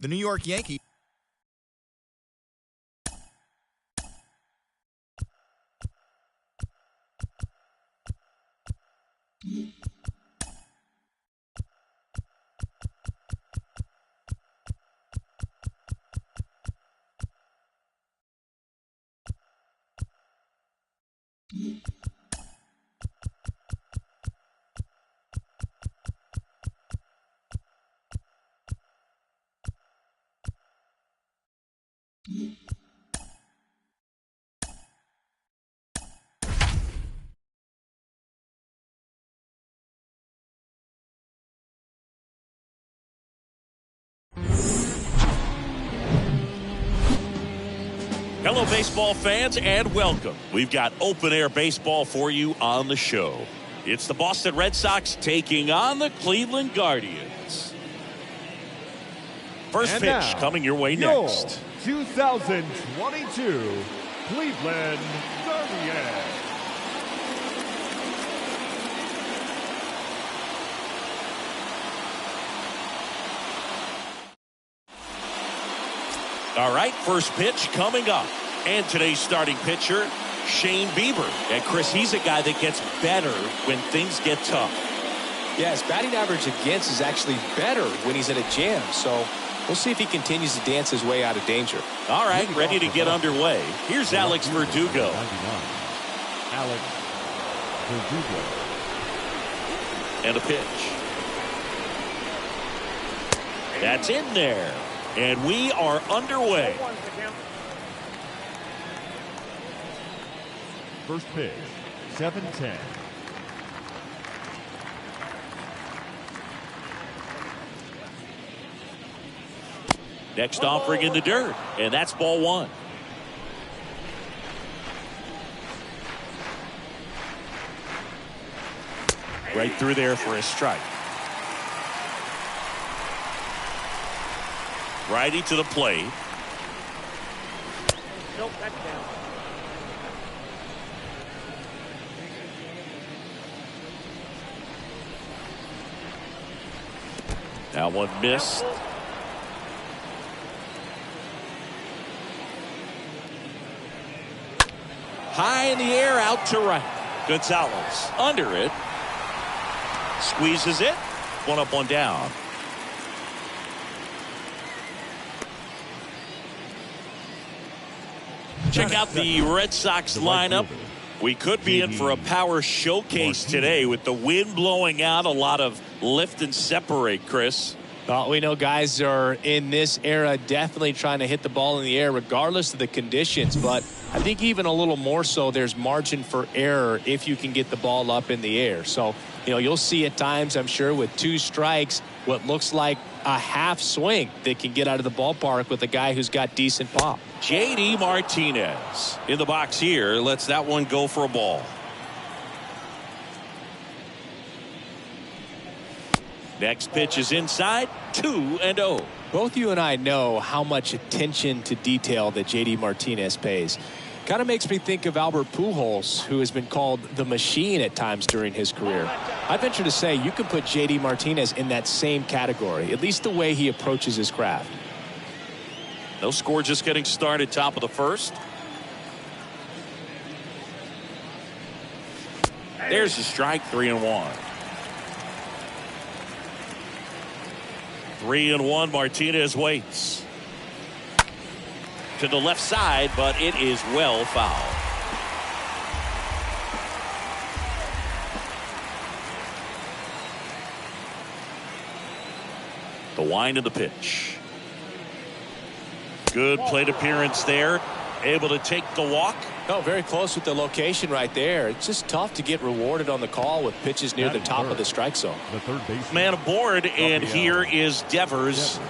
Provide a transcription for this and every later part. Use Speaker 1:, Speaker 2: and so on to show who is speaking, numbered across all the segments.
Speaker 1: The New York Yankees.
Speaker 2: Hello, baseball fans, and welcome. We've got open-air baseball for you on the show. It's the Boston Red Sox taking on the Cleveland Guardians. First
Speaker 3: and
Speaker 2: pitch
Speaker 3: now,
Speaker 2: coming your way next.
Speaker 3: 2022 Cleveland Guardians.
Speaker 2: All right, first pitch coming up. And today's starting pitcher, Shane Bieber. And Chris, he's a guy that gets better when things get tough.
Speaker 4: Yeah, his batting average against is actually better when he's in a jam. So we'll see if he continues to dance his way out of danger.
Speaker 2: All right, ready to get underway. Here's Alex Verdugo.
Speaker 3: Alex Verdugo.
Speaker 2: And a pitch. That's in there. And we are underway.
Speaker 3: First pitch, 7-10.
Speaker 2: Next offering in the dirt. And that's ball one. Right through there for a strike. Righty to the plate.
Speaker 5: Nope, that's down.
Speaker 2: That one missed. High in the air, out to right. Gonzalez under it. Squeezes it. One up, one down. Check out the Red Sox lineup. We could be in for a power showcase today with the wind blowing out, a lot of lift and separate, Chris.
Speaker 4: Well, we know guys are in this era definitely trying to hit the ball in the air regardless of the conditions, but I think even a little more so there's margin for error if you can get the ball up in the air. So, you'll see at times, I'm sure, with two strikes, what looks like a half swing that can get out of the ballpark with a guy who's got decent pop.
Speaker 2: J.D. Martinez in the box here. Lets that one go for a ball. Next pitch is inside, 2-0.
Speaker 4: Both you and I know how much attention to detail that J.D. Martinez pays. Kind of makes me think of Albert Pujols, who has been called the machine at times during his career. I venture to say you could put J.D. Martinez in that same category, at least the way he approaches his craft.
Speaker 2: No score, just getting started, top of the first. There's a strike, 3-1. 3-1, Martinez waits. To the left side, but it is well fouled. The wind of the pitch. Good plate appearance there. Able to take the walk.
Speaker 4: Oh, very close with the location right there. It's just tough to get rewarded on the call with pitches near the top of the strike zone.
Speaker 3: The third baseman.
Speaker 2: Man aboard, and here is Devers.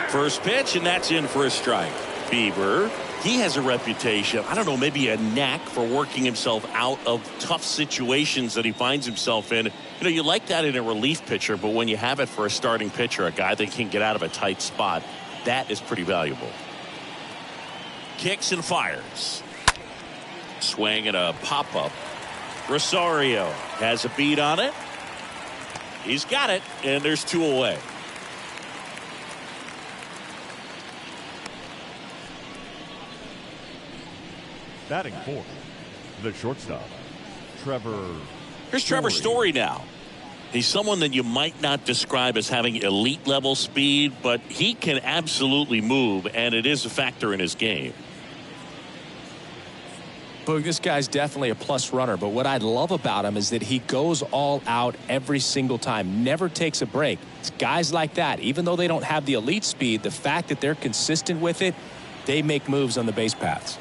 Speaker 2: First pitch, and that's in for a strike. Bieber, he has a reputation, I don't know, maybe a knack for working himself out of tough situations that he finds himself in. You like that in a relief pitcher, but when you have it for a starting pitcher, a guy that can get out of a tight spot, that is pretty valuable. Kicks and fires. Swing and a pop-up. Rosario has a beat on it. He's got it, and there's 2 away.
Speaker 3: Batting fourth, the shortstop, Trevor.
Speaker 2: Here's Trevor Story now. He's someone that you might not describe as having elite level speed, but he can absolutely move, and it is a factor in his game.
Speaker 4: Boog, this guy's definitely a plus runner, but what I love about him is that he goes all out every single time, never takes a break. It's guys like that, even though they don't have the elite speed, the fact that they're consistent with it, they make moves on the base paths.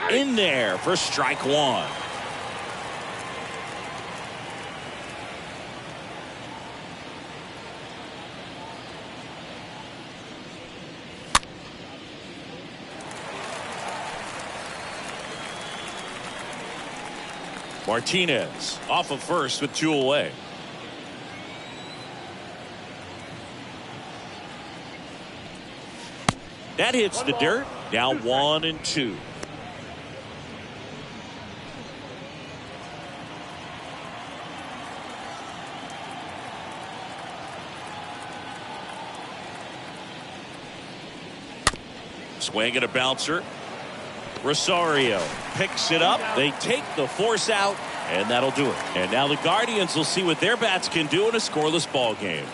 Speaker 2: In there for strike 1. Martinez off of first with 2 away. That hits the dirt. Now 1-2. Swing and a bouncer. Rosario picks it up. They take the force out, and that'll do it. And now the Guardians will see what their bats can do in a scoreless ball game.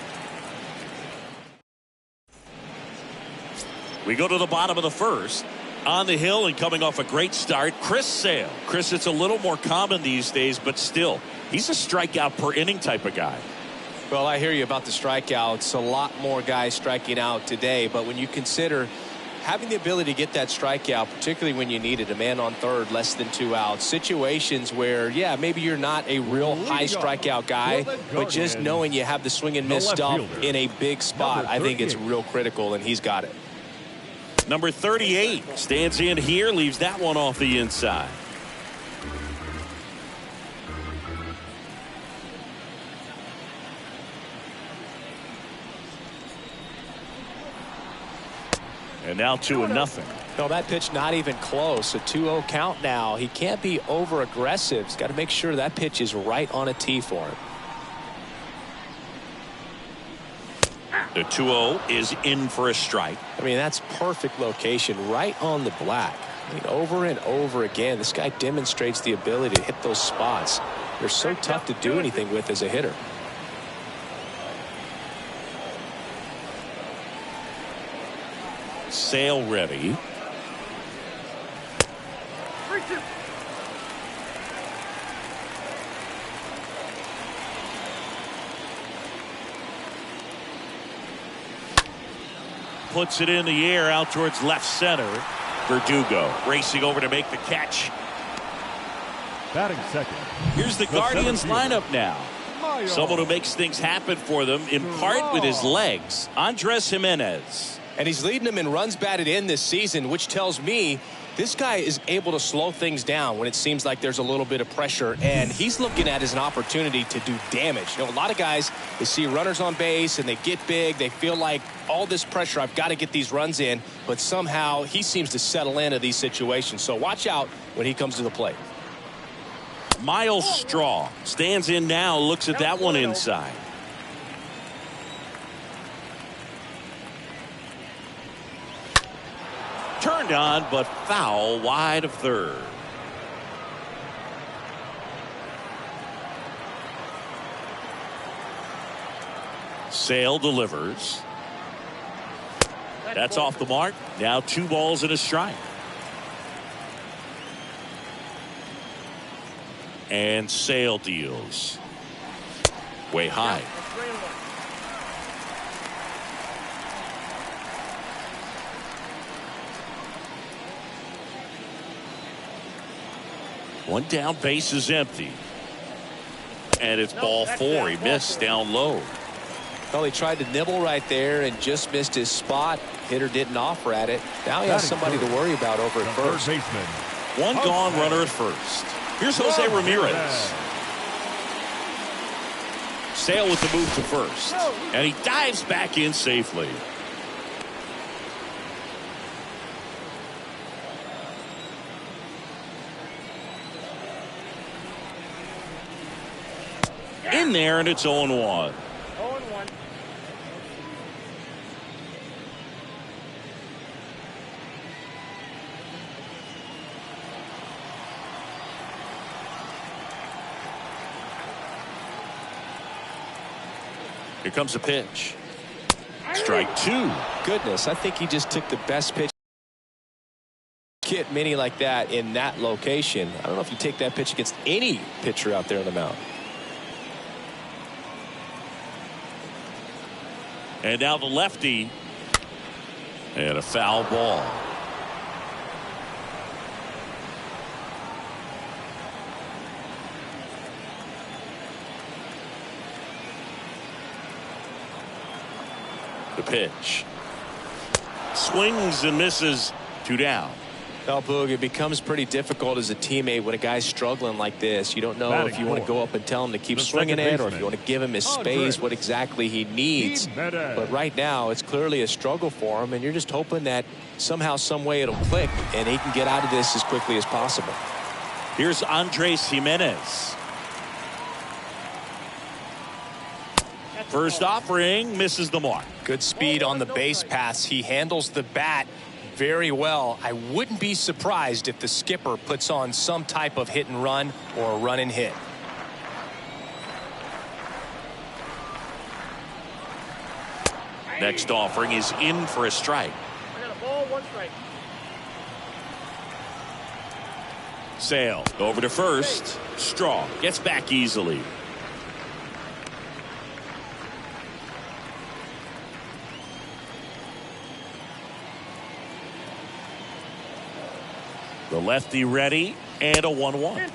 Speaker 2: We go to the bottom of the first. On the hill and coming off a great start, Chris Sale. Chris, it's a little more common these days, but still, he's a strikeout per inning type of guy.
Speaker 4: Well, I hear you about the strikeouts. A lot more guys striking out today, but when you consider having the ability to get that strikeout, particularly when you need it, a man on third, less than 2 outs, situations where, yeah, maybe you're not a real high strikeout guy, but just knowing you have the swing and miss stuff in a big spot, I think it's real critical, and he's got it.
Speaker 2: Number 38 stands in here, leaves that one off the inside. And now 2-0.
Speaker 4: No, that pitch not even close. A 2-0 count now. He can't be over aggressive. He's got to make sure that pitch is right on a tee for him.
Speaker 2: The 2-0 is in for a strike.
Speaker 4: I mean, that's perfect location, right on the black. I mean, over and over again, this guy demonstrates the ability to hit those spots. They're so tough to do anything with as a hitter.
Speaker 2: Sale ready. Puts it in the air out towards left center. Verdugo racing over to make the catch.
Speaker 3: Batting second.
Speaker 2: Here's the Guardians lineup now. Someone who makes things happen for them, in part with his legs. Andres Jimenez.
Speaker 4: And he's leading them in runs batted in this season, which tells me this guy is able to slow things down when it seems like there's a little bit of pressure, and he's looking at it as an opportunity to do damage. You know, a lot of guys, they see runners on base and they get big. They feel like all this pressure, I've got to get these runs in, but somehow he seems to settle into these situations. So watch out when he comes to the plate.
Speaker 2: Miles Straw stands in now, looks at that one inside. Turned on, but foul wide of third. Sale delivers. That's off the mark. Now 2 balls and a strike. And Sale deals. Way high. One down, base is empty. And it's ball 4. He missed down low.
Speaker 4: Well, he tried to nibble right there and just missed his spot. Hitter didn't offer at it. Now he has somebody to worry about over at first.
Speaker 2: One gone runner at first. Here's Jose Ramirez. Sale with the move to first. And he dives back in safely. in there, and it's 0-1. Here comes the pitch. Strike two.
Speaker 4: Goodness, I think he just took the best pitch. Hit many like that in that location. I don't know if you take that pitch against any pitcher out there on the mound.
Speaker 2: And now the lefty. And a foul ball. The pitch. Swings and misses. 2 down.
Speaker 4: Well, Boog, it becomes pretty difficult as a teammate when a guy's struggling like this. You don't know if you want to go up and tell him to keep swinging it, or if you want to give him his space, what exactly he needs. But right now, it's clearly a struggle for him, and you're just hoping that somehow, some way it'll click, and he can get out of this as quickly as possible.
Speaker 2: Here's Andres Jimenez. First offering, misses the mark.
Speaker 4: Good speed on the base pass. He handles the bat very well. I wouldn't be surprised if the skipper puts on some type of hit and run or run and hit.
Speaker 2: Next offering is in for a strike.
Speaker 1: I got a ball, 1 strike.
Speaker 2: Sale over to first. Strong gets back easily. The lefty ready, and a 1-1.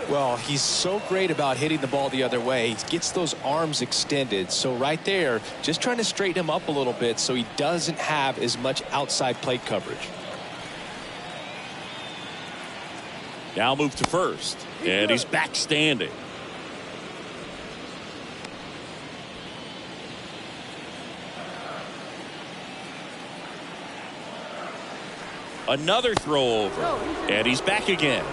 Speaker 4: Well, he's so great about hitting the ball the other way. He gets those arms extended. So right there, just trying to straighten him up a little bit so he doesn't have as much outside plate coverage.
Speaker 2: Now move to first, and he's back standing. Another throw over, and he's back again.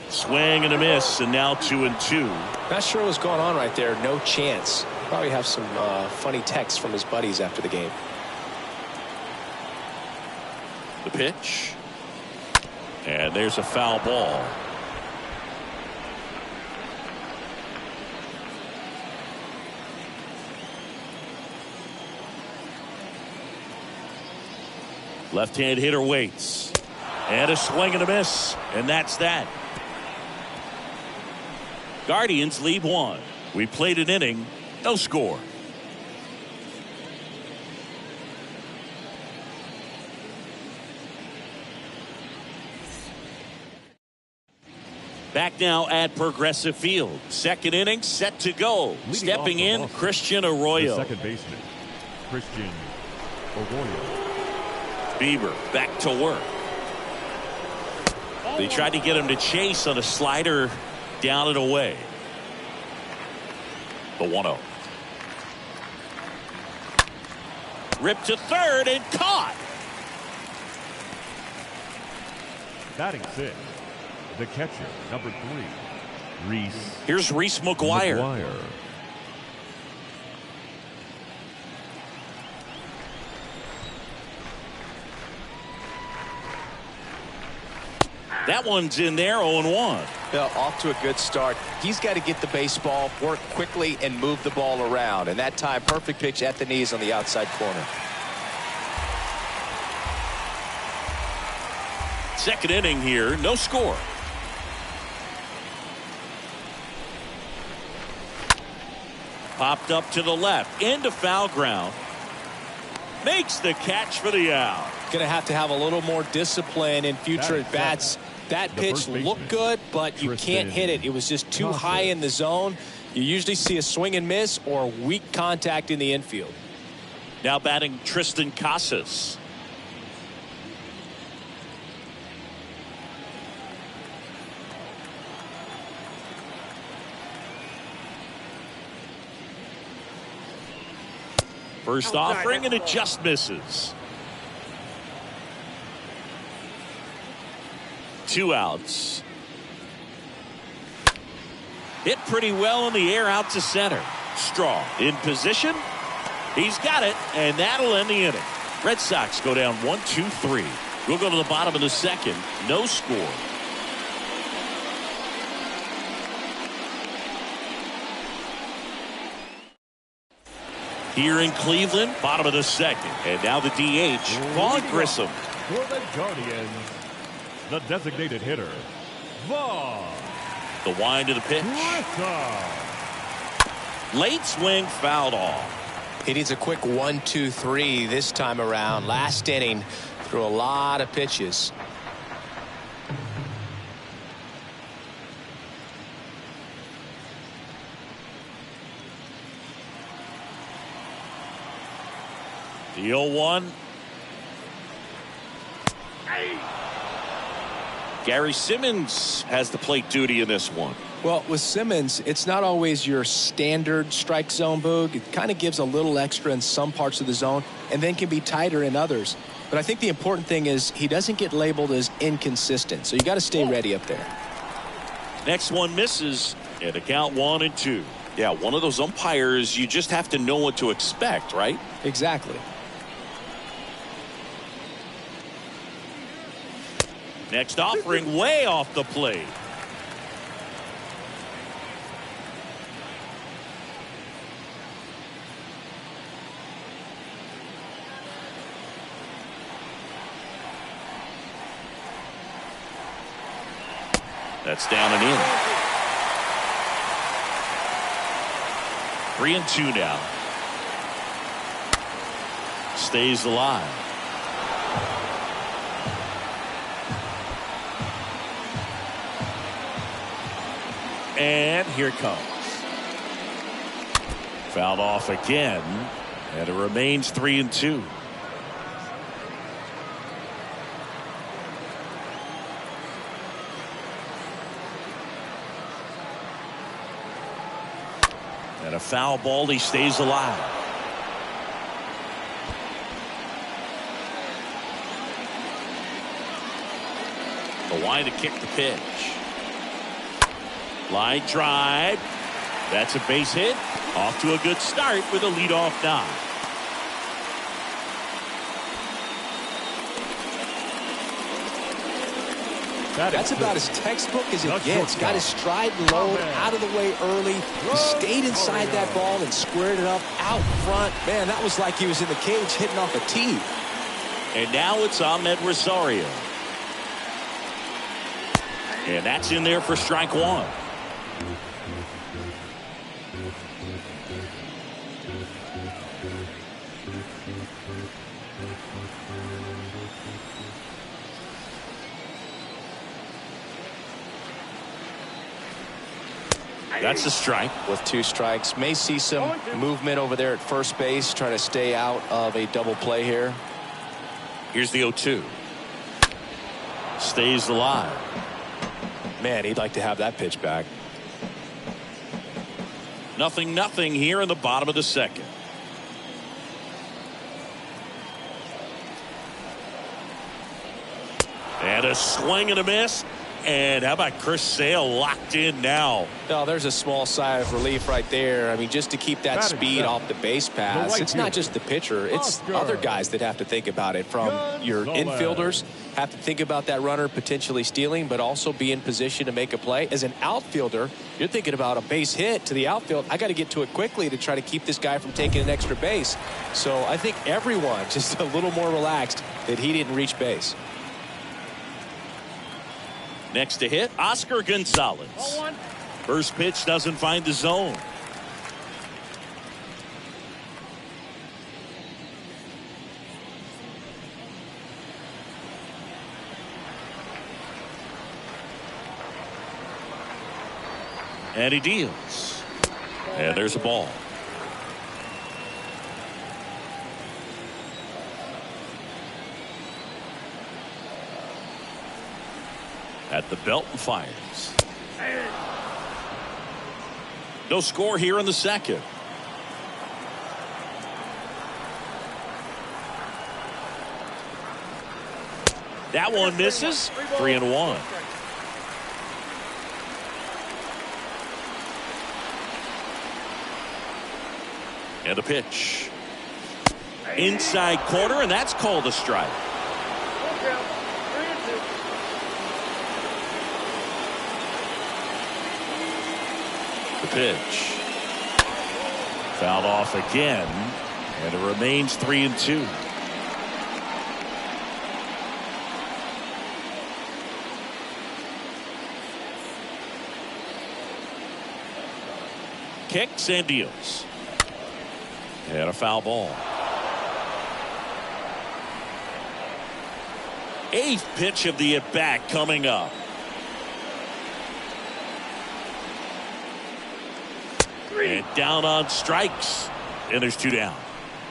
Speaker 2: Swing and a miss, and now 2-2.
Speaker 4: Not sure what's going on right there. No chance. Probably have some funny texts from his buddies after the game.
Speaker 2: The pitch, and there's a foul ball. Left-hand hitter waits. And a swing and a miss. And that's that. Guardians lead 1. We played an inning. No score. Back now at Progressive Field. Second inning set to go. Stepping in, Christian Arroyo.
Speaker 3: The second baseman, Christian Arroyo.
Speaker 2: Bieber back to work. They tried to get him to chase on a slider down and away. The 1-0. Ripped to third and caught.
Speaker 3: Batting 6, the catcher, number 3, Reese.
Speaker 2: Here's Reese McGuire. That one's in there, 0-1.
Speaker 4: Well, off to a good start. He's got to get the baseball, work quickly, and move the ball around. And that time, perfect pitch at the knees on the outside corner.
Speaker 2: Second inning here, no score. Popped up to the left, into foul ground. Makes the catch for the out.
Speaker 4: Going to have a little more discipline in future at bats. That pitch looked good, but you can't hit it. It was just too high in the zone. You usually see a swing and miss or weak contact in the infield.
Speaker 2: Now batting Tristan Casas. First offering, and it just misses. 2 outs. Hit pretty well in the air out to center. Straw in position. He's got it, and that'll end the inning. Red Sox go down 1-2-3. We'll go to the bottom of the second. No score. Here in Cleveland, bottom of the second. And now the DH, Vaughn Grissom.
Speaker 3: For the Guardians, the designated hitter, Vaughn.
Speaker 2: The wind of the pitch.
Speaker 3: Grissom.
Speaker 2: Late swing, fouled off.
Speaker 4: He needs a quick 1-2-3 this time around. Last inning, threw a lot of pitches.
Speaker 2: The 0-1. Gary Simmons has the plate duty in this one.
Speaker 4: Well, with Simmons, it's not always your standard strike zone, Boog. It kind of gives a little extra in some parts of the zone and then can be tighter in others. But I think the important thing is he doesn't get labeled as inconsistent. So you got to stay ready up there.
Speaker 2: Next one misses, and a count 1-2. Yeah, one of those umpires, you just have to know what to expect, right?
Speaker 4: Exactly.
Speaker 2: Next offering way off the plate. That's down and in. 3-2 now. Stays alive. And here it comes. Fouled off again. And it remains 3-2. And a foul ball, he stays alive. The wind to kick the pitch. Line drive. That's a base hit. Off to a good start with a leadoff knock.
Speaker 4: That's about as textbook as it gets. Got his stride low, out of the way early. He stayed inside that ball and squared it up out front. Man, that was like he was in the cage hitting off a tee.
Speaker 2: And now it's Ahmed Rosario. And that's in there for strike one. That's a strike.
Speaker 4: With 2 strikes. May see some movement over there at first base, trying to stay out of a double play here.
Speaker 2: Here's the 0-2. Stays alive.
Speaker 4: Man, he'd like to have that pitch back.
Speaker 2: 0-0 here in the bottom of the second. And a swing and a miss. And how about Chris Sale locked in now?
Speaker 4: Oh, there's a small sigh of relief right there. I mean, just to keep that speed off the base pass. It's not just the pitcher. It's other guys that have to think about it. From your infielders have to think about that runner potentially stealing, but also be in position to make a play. As an outfielder, you're thinking about a base hit to the outfield. I got to get to it quickly to try to keep this guy from taking an extra base. So I think everyone just a little more relaxed that he didn't reach base.
Speaker 2: Next to hit, Oscar Gonzalez. First pitch doesn't find the zone. And he deals. And there's a ball. At the belt and fires. No score here in the second. That one misses. 3-1. And a pitch. Inside corner, and that's called a strike. The pitch. Fouled off again, and it remains 3-2. Kicks and deals. And a foul ball. 8th pitch of the at-bat coming up. And down on strikes. And there's 2 down.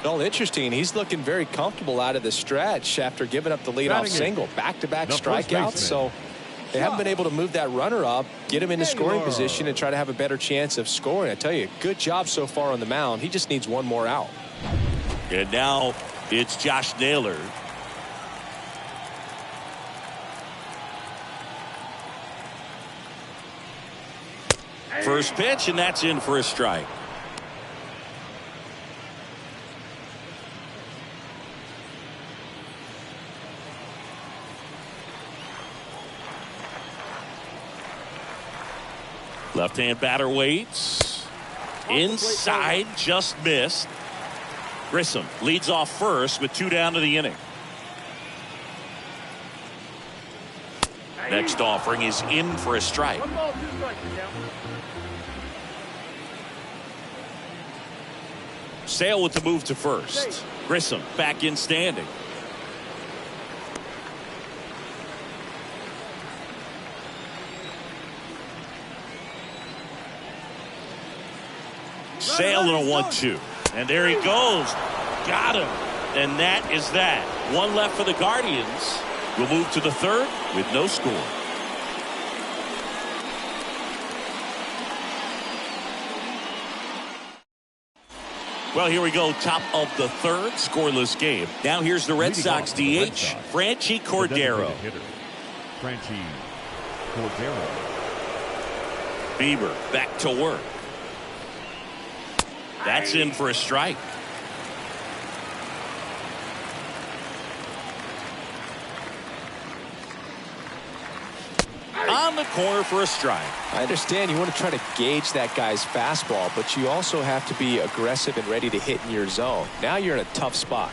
Speaker 4: Well, interesting. He's looking very comfortable out of the stretch after giving up the leadoff single. Back-to-back strikeouts. So they haven't been able to move that runner up, get him into scoring position, and try to have a better chance of scoring. I tell you, good job so far on the mound. He just needs one more out.
Speaker 2: And now it's Josh Naylor. First pitch, and that's in for a strike. Left-hand batter waits. Inside, just missed. Grissom leads off first with 2 down to the inning. Next offering is in for a strike. Sale with the move to first. Grissom back in standing. Sale in a 1-2. And there he goes. Got him. And that is that. One left for the Guardians. We'll move to the 3rd with no score. Well, here we go. Top of the 3rd. Scoreless game. Now here's the Red Sox DH, Franchy Cordero.
Speaker 3: Franchy Cordero.
Speaker 2: Bieber back to work. That's in for a strike. On the corner for a strike.
Speaker 4: I understand you want to try to gauge that guy's fastball, but you also have to be aggressive and ready to hit in your zone. Now you're in a tough spot.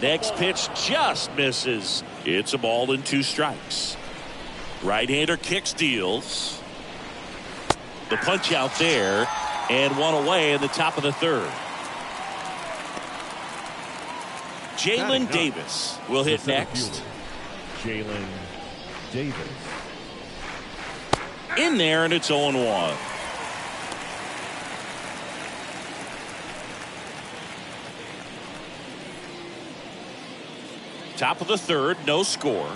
Speaker 2: Next pitch just misses. It's a ball and 2 strikes. Right-hander kicks, deals. The punch out there, and 1 away in the top of the 3rd. Jalen Davis will hit next.
Speaker 3: Jalen Davis.
Speaker 2: In there, and it's 0-1. Top of the 3rd, no score.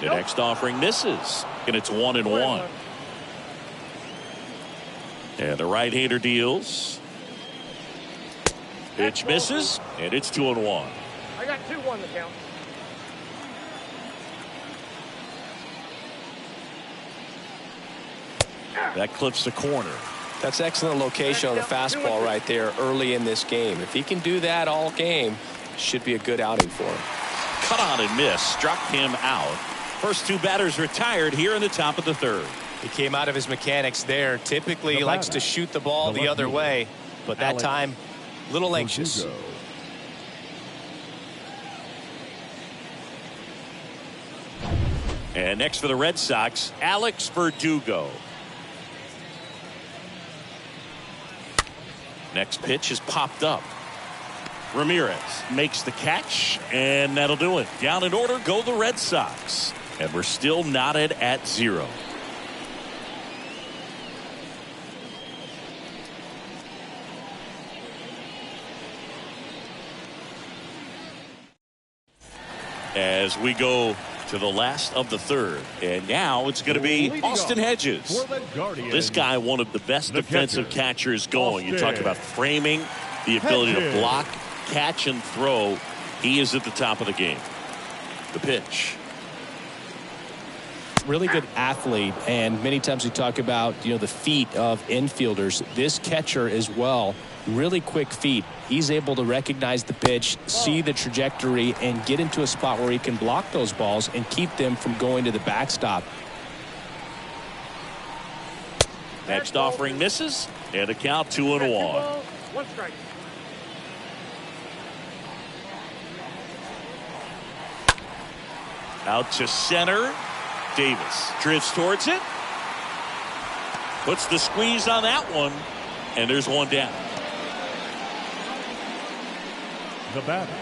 Speaker 2: The next offering misses, and it's 1-1. And the right-hander deals. Pitch misses, and it's 2-1.
Speaker 1: I got 2-1 to count.
Speaker 2: That clips the corner.
Speaker 4: That's excellent location on the fastball right there early in this game. If he can do that all game, should be a good outing for him.
Speaker 2: Cut on and miss, struck him out. First 2 batters retired here in the top of the 3rd.
Speaker 4: He came out of his mechanics there. Typically, he likes to shoot the ball the other way, but that time, a little anxious.
Speaker 2: And next for the Red Sox, Alex Verdugo. Next pitch is popped up. Ramirez makes the catch, and that'll do it. Down in order go the Red Sox. And we're still knotted at 0. As we go to the last of the third. And now it's going to be Austin Hedges. This guy, one of the best defensive catchers going. You talk about framing, the ability to block, catch, and throw. He is at the top of the game. The pitch.
Speaker 5: Really good athlete, and many times we talk about the feet of infielders. This catcher as well, really quick feet. He's able to recognize the pitch, see the trajectory, and get into a spot where he can block those balls and keep them from going to the backstop.
Speaker 2: Next offering misses, and a count 2-1.
Speaker 1: 1 strike.
Speaker 2: Out to center. Davis drifts towards it. Puts the squeeze on that one. And there's one down.
Speaker 3: The batter,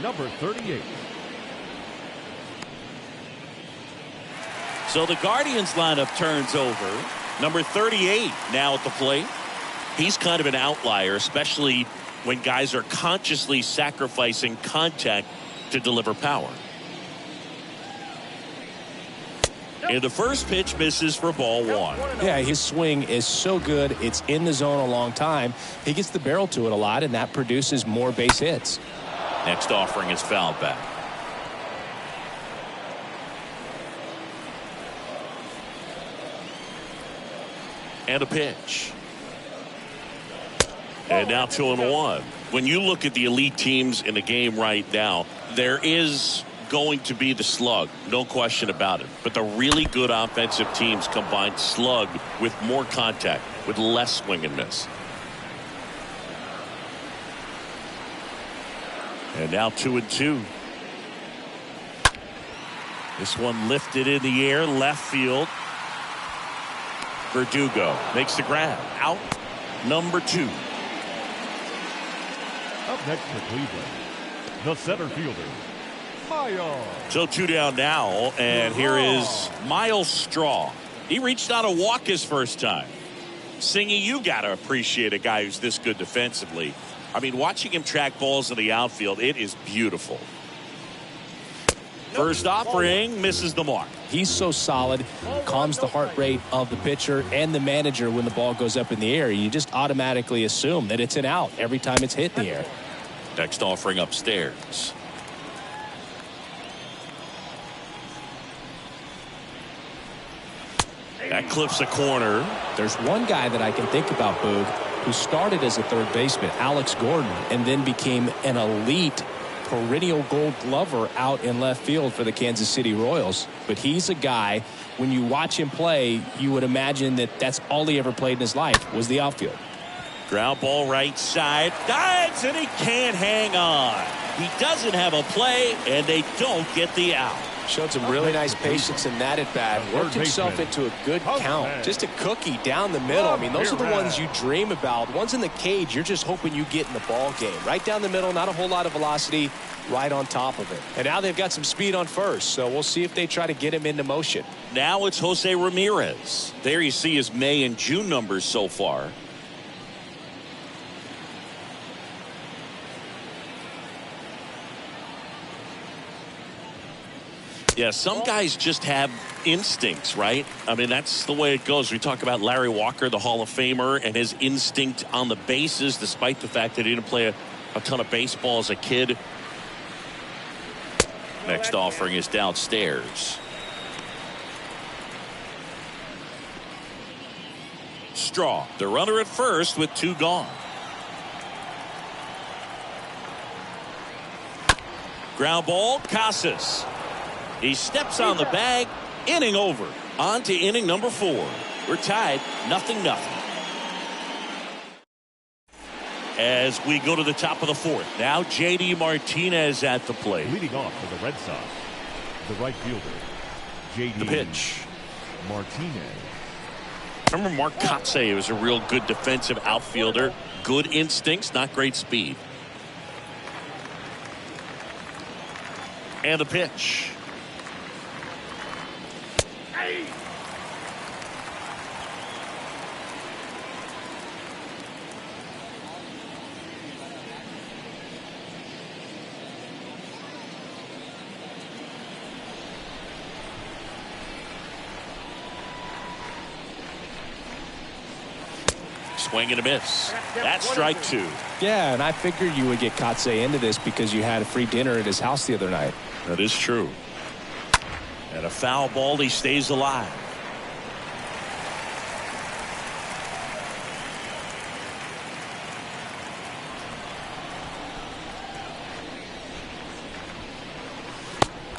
Speaker 3: number 38.
Speaker 2: So the Guardians lineup turns over. Number 38 now at the plate. He's kind of an outlier, especially when guys are consciously sacrificing contact to deliver power. And the first pitch misses for ball 1.
Speaker 5: Yeah, his swing is so good. It's in the zone a long time. He gets the barrel to it a lot, and that produces more base hits.
Speaker 2: Next offering is fouled back. And a pitch. And now 2-1. When you look at the elite teams in the game right now, there is going to be the slug, no question about it. But the really good offensive teams combine slug with more contact, with less swing and miss. And now 2-2. This one lifted in the air, left field. Verdugo makes the grab. Out number 2.
Speaker 3: Up next for Cleveland, the center fielder, Miles.
Speaker 2: So 2 down now, and here is Miles Straw. He reached out a walk his first time. Singy, you got to appreciate a guy who's this good defensively. I mean, watching him track balls in the outfield, it is beautiful. First offering misses the mark.
Speaker 5: He's so solid, calms the heart rate of the pitcher and the manager when the ball goes up in the air. You just automatically assume that it's an out every time it's hit in the air.
Speaker 2: Next offering upstairs. That clips a corner.
Speaker 5: There's one guy that I can think about, Boog, who started as a third baseman, Alex Gordon, and then became an elite perennial gold glover out in left field for the Kansas City Royals. But he's a guy, when you watch him play, you would imagine that that's all he ever played in his life was the outfield.
Speaker 2: Ground ball right side. Dives, and he can't hang on. He doesn't have a play, and they don't get the out.
Speaker 5: Showed some really nice patience in that at bat. Worked himself into a good count. Just a cookie down the middle. I mean, those are the ones you dream about. Ones in the cage, you're just hoping you get in the ball game. Right down the middle, not a whole lot of velocity, right on top of it. And now they've got some speed on first, so we'll see if they try to get him into motion.
Speaker 2: Now it's Jose Ramirez. There you see his May and June numbers so far. Yeah, some guys just have instincts, right? I mean, that's the way it goes. We talk about Larry Walker, the Hall of Famer, and his instinct on the bases, despite the fact that he didn't play a ton of baseball as a kid. Next offering is downstairs. Straw, the runner at first with 2 gone. Ground ball, Casas. He steps on the bag. Inning over. On to inning number 4. We're tied 0-0. As we go to the top of the 4th. Now J.D. Martinez at the plate.
Speaker 3: Leading off for the Red Sox, the right fielder, J.D.
Speaker 2: The pitch.
Speaker 3: Martinez.
Speaker 2: Remember Mark Kotze was a real good defensive outfielder. Good instincts, not great speed. And the pitch. Swing and a miss. That's strike two.
Speaker 5: Yeah, and I figured you would get Kotsay into this because you had a free dinner at his house the other night.
Speaker 2: That is true. And a foul ball, he stays alive.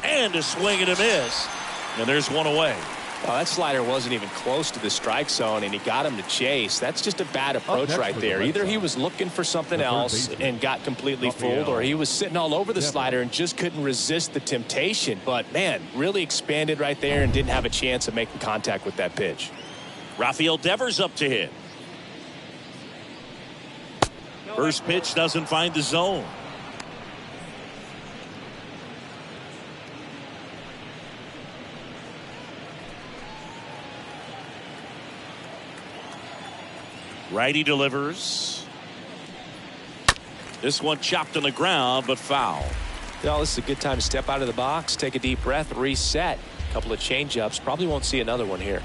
Speaker 2: And a swing and a miss. And there's one away.
Speaker 4: Well, that slider wasn't even close to the strike zone, and he got him to chase. That's just a bad approach right there. Either he was looking for something else and got completely fooled, or he was sitting all over the slider and just couldn't resist the temptation. But, man, really expanded right there and didn't have a chance of making contact with that pitch.
Speaker 2: Rafael Devers up to hit. First pitch doesn't find the zone. Righty delivers. This one chopped on the ground, but foul.
Speaker 4: Well, this is a good time to step out of the box, take a deep breath, reset. A couple of changeups. Probably won't see another one here.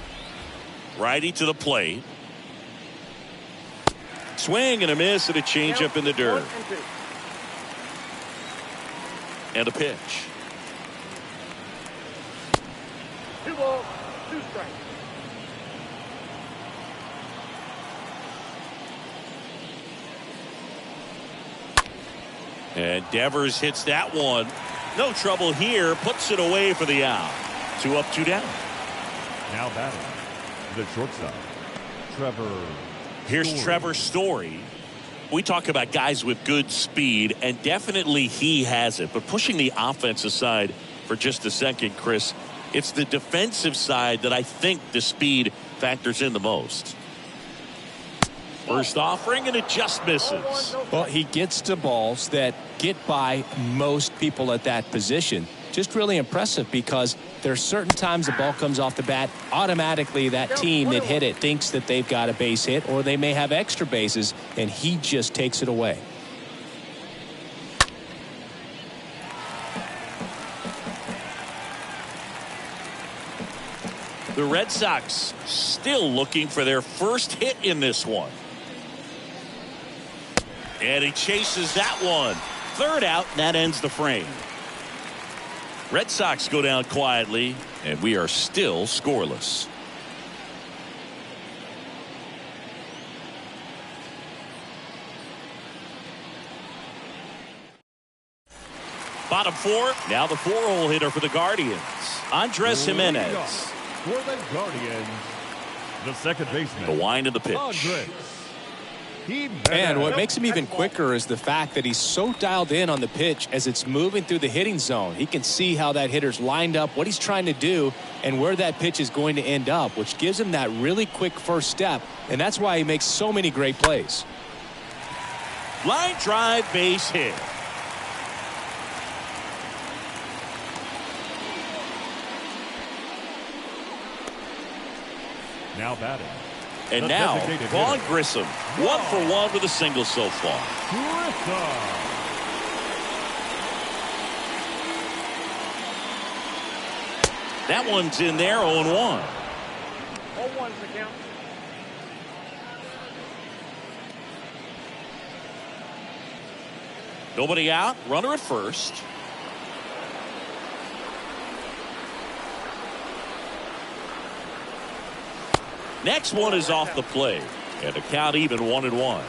Speaker 2: Righty to the plate. Swing and a miss and a changeup in the dirt. And a pitch.
Speaker 1: 2 balls, 2 strikes.
Speaker 2: And Devers hits that one. No trouble here. Puts it away for the out. 2 up, 2 down.
Speaker 3: Now batting, the shortstop, Trevor.
Speaker 2: Here's
Speaker 3: Story.
Speaker 2: Trevor Story. We talk about guys with good speed, and definitely he has it. But pushing the offense aside for just a second, Chris, it's the defensive side that I think the speed factors in the most. First offering, and it just misses.
Speaker 5: Well, he gets to balls that get by most people at that position. Just really impressive because there's certain times the ball comes off the bat, automatically that team that hit it thinks that they've got a base hit, or they may have extra bases, and he just takes it away.
Speaker 2: The Red Sox still looking for their first hit in this one. And he chases that one. Third out, and that ends the frame. Red Sox go down quietly, and we are still scoreless. Bottom 4, now the 4-hole hitter for the Guardians, Andres Jimenez.
Speaker 3: For the Guardians, the second baseman.
Speaker 2: The wind of the pitch.
Speaker 3: Andres.
Speaker 5: And what makes him even quicker is the fact that he's so dialed in on the pitch as it's moving through the hitting zone. He can see how that hitter's lined up, what he's trying to do, and where that pitch is going to end up, which gives him that really quick first step, and that's why he makes so many great plays.
Speaker 2: Line drive, base hit.
Speaker 3: Now batting.
Speaker 2: And
Speaker 3: the
Speaker 2: now,
Speaker 3: designated
Speaker 2: Vaughn
Speaker 3: hitter.
Speaker 2: Grissom, 1 for 1 with a single so far.
Speaker 3: Grissom.
Speaker 2: That one's in there, 0-1.
Speaker 1: 0-1's the count.
Speaker 2: Nobody out, runner at first. Next one is off the plate, and the count even 1-1.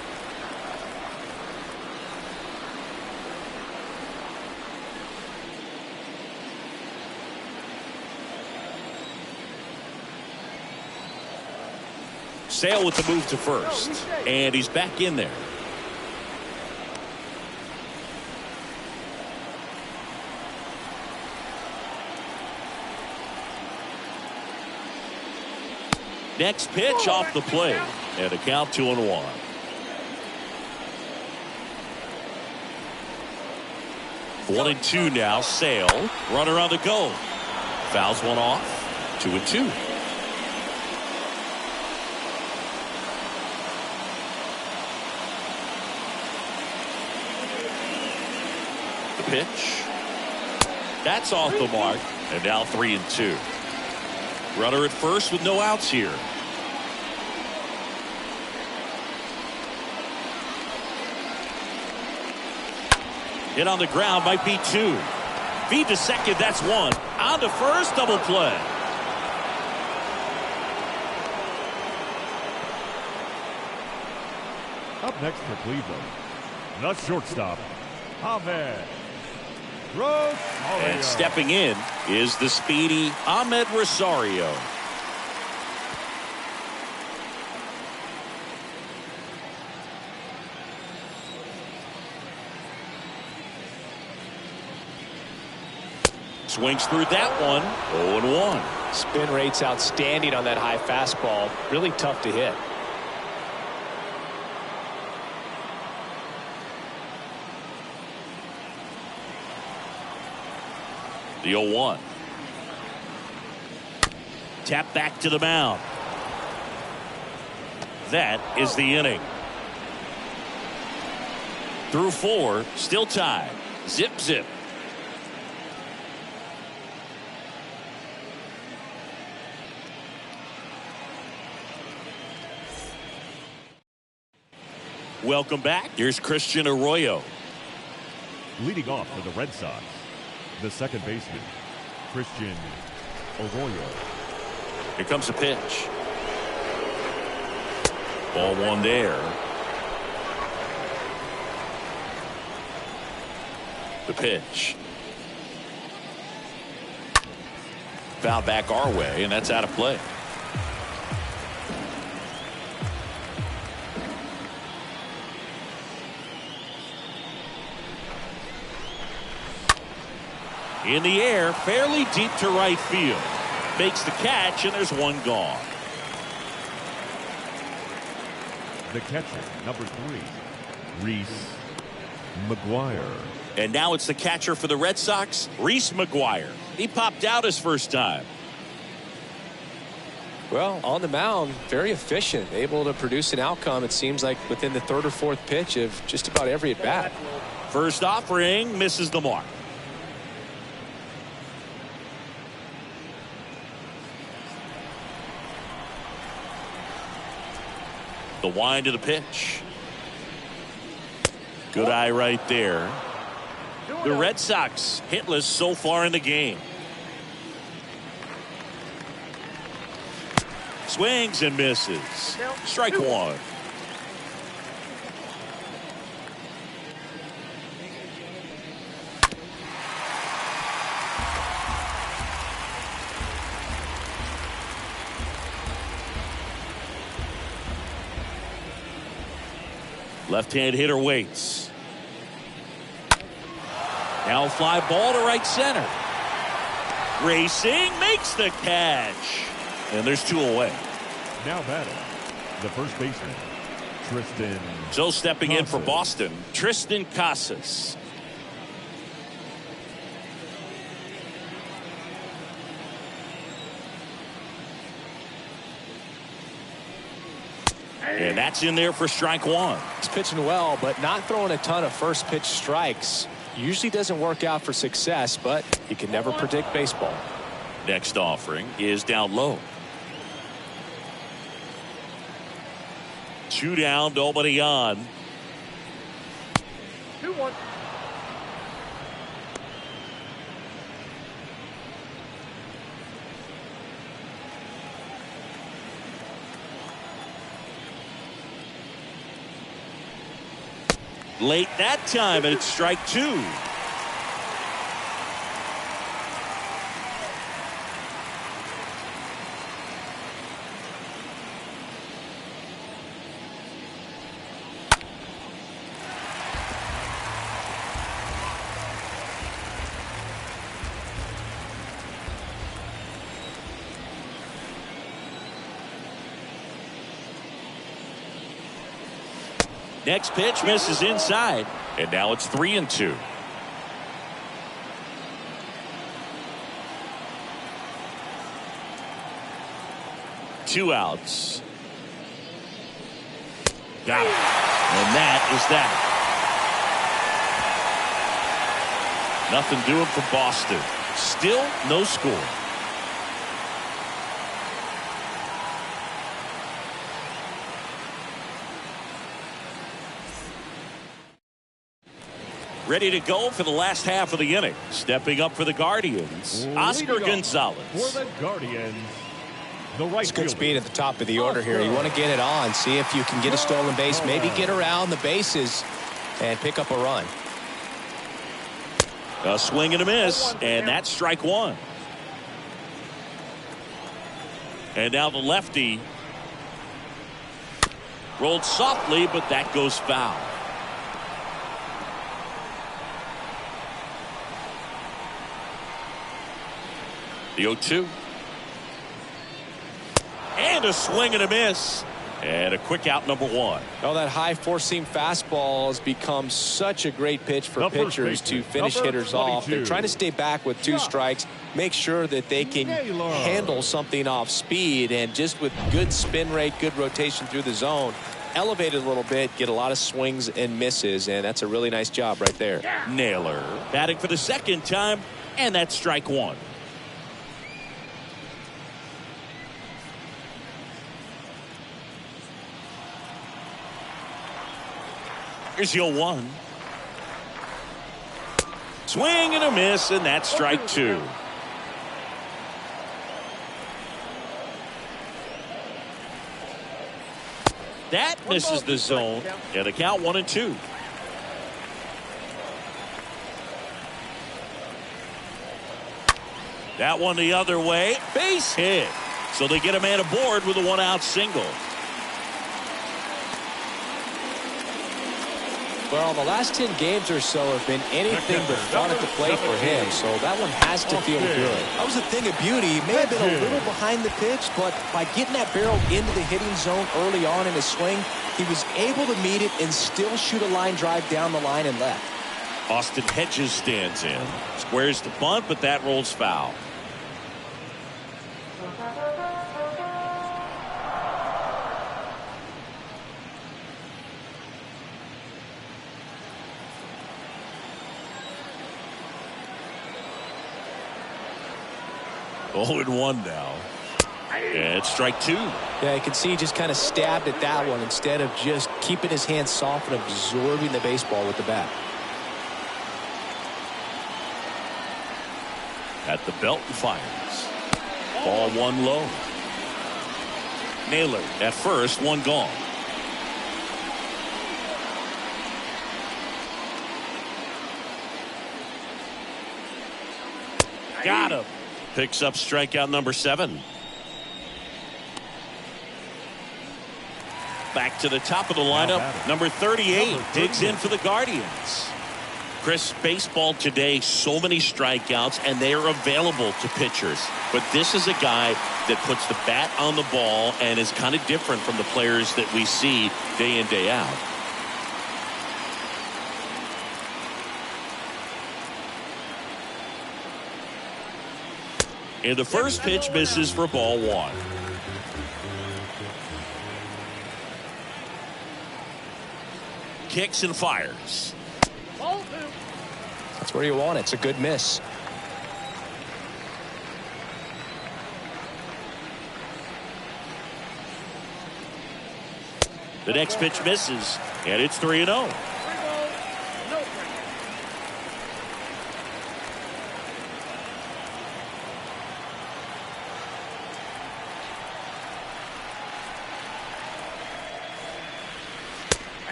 Speaker 2: Sale with the move to first, and he's back in there. Next pitch off the plate, and a count 2-1. One and 2 now. Sale, runner on the go. Fouls one off. 2-2. The pitch. That's off the mark, and now 3-2. Runner at first with no outs here. Hit on the ground, might be 2. Feed to second, that's 1. On to first, double play.
Speaker 3: Up next for Cleveland, the shortstop, Ahmed Rosario.
Speaker 2: And stepping in is the speedy Ahmed Rosario. Swings through that one. 0-1.
Speaker 4: Spin rate's outstanding on that high fastball. Really tough to hit.
Speaker 2: The 0-1. Tap back to the mound. That is the inning. Through 4, still tied. Zip, zip. Welcome back. Here's Christian Arroyo.
Speaker 3: Leading off for the Red Sox, the second baseman, Christian Arroyo.
Speaker 2: Here comes the pitch. Ball 1 there. The pitch. Foul back our way, and that's out of play. In the air, fairly deep to right field. Makes the catch, and there's 1 gone.
Speaker 3: The catcher, number 3, Reese McGuire.
Speaker 2: And now it's the catcher for the Red Sox, Reese McGuire. He popped out his first time.
Speaker 4: Well, on the mound, very efficient, able to produce an outcome, it seems like, within the 3rd or 4th pitch of just about every at-bat.
Speaker 2: First offering misses the mark. The wind of the pitch. Good eye right there. The Red Sox hitless so far in the game. Swings and misses. Strike 1. Left-hand hitter waits. Now fly ball to right center. Racing makes the catch. And there's 2 away.
Speaker 3: Now batting, the first baseman, Tristan.
Speaker 2: So stepping in for
Speaker 3: Casas.
Speaker 2: Boston, Tristan Casas. And that's in there for strike 1.
Speaker 4: He's pitching well, but not throwing a ton of first pitch strikes. Usually doesn't work out for success, but you can never predict baseball.
Speaker 2: Next offering is down low. 2 down, nobody on.
Speaker 1: 2-1.
Speaker 2: Late that time, and it's strike 2. Next pitch misses inside, and now it's 3-2. Two outs. Got it. And that is that. Nothing doing for Boston. Still no score. Ready to go for the last half of the inning. Stepping up for the Guardians, Oscar
Speaker 3: Leading off
Speaker 2: Gonzalez.
Speaker 3: For the Guardians, the right
Speaker 4: It's good
Speaker 3: fielder,
Speaker 4: speed at the top of the order here. You want to get it on, see if you can get a stolen base, maybe get around the bases and pick up a run.
Speaker 2: A swing and a miss, and that's strike one. And now the lefty rolled softly, but that goes foul. The 0-2. And a swing and a miss. And a quick out, number one.
Speaker 4: Oh, that high four-seam fastball has become such a great pitch for pitchers to finish hitters off. They're trying to stay back with two strikes, make sure that they can handle something off speed, and just with good spin rate, good rotation through the zone, elevate it a little bit, get a lot of swings and misses, and that's a really nice job right there.
Speaker 2: Naylor batting for the second time, and that's strike one. Here's your 1. Swing and a miss, and that's strike two. That misses the zone, and the count 1-2. That one the other way, base hit. So they get a man aboard with a one-out single.
Speaker 4: Well, the last 10 games or so have been anything but fun at the plate for him, so that one has to feel good. That was a thing of beauty. He may have been a little behind the pitch, but by getting that barrel into the hitting zone early on in his swing, he was able to meet it and still shoot a line drive down the line and left.
Speaker 2: Austin Hedges stands in. Squares the bunt, but that rolls foul. Oh, and 1 now. And it's strike two.
Speaker 4: Yeah, you can see he just kind of stabbed at that one instead of just keeping his hands soft and absorbing the baseball with the bat.
Speaker 2: At the belt and fires. Ball 1 low. Naylor at first, 1 gone. Got him. Picks up strikeout number 7. Back to the top of the lineup. Number 38 digs in for the Guardians. Chris, baseball today, so many strikeouts, and they are available to pitchers. But this is a guy that puts the bat on the ball and is kind of different from the players that we see day in, day out. And the first pitch misses for ball 1. Kicks and fires.
Speaker 4: That's where you want it. It's a good miss.
Speaker 2: The next pitch misses, and it's 3-0.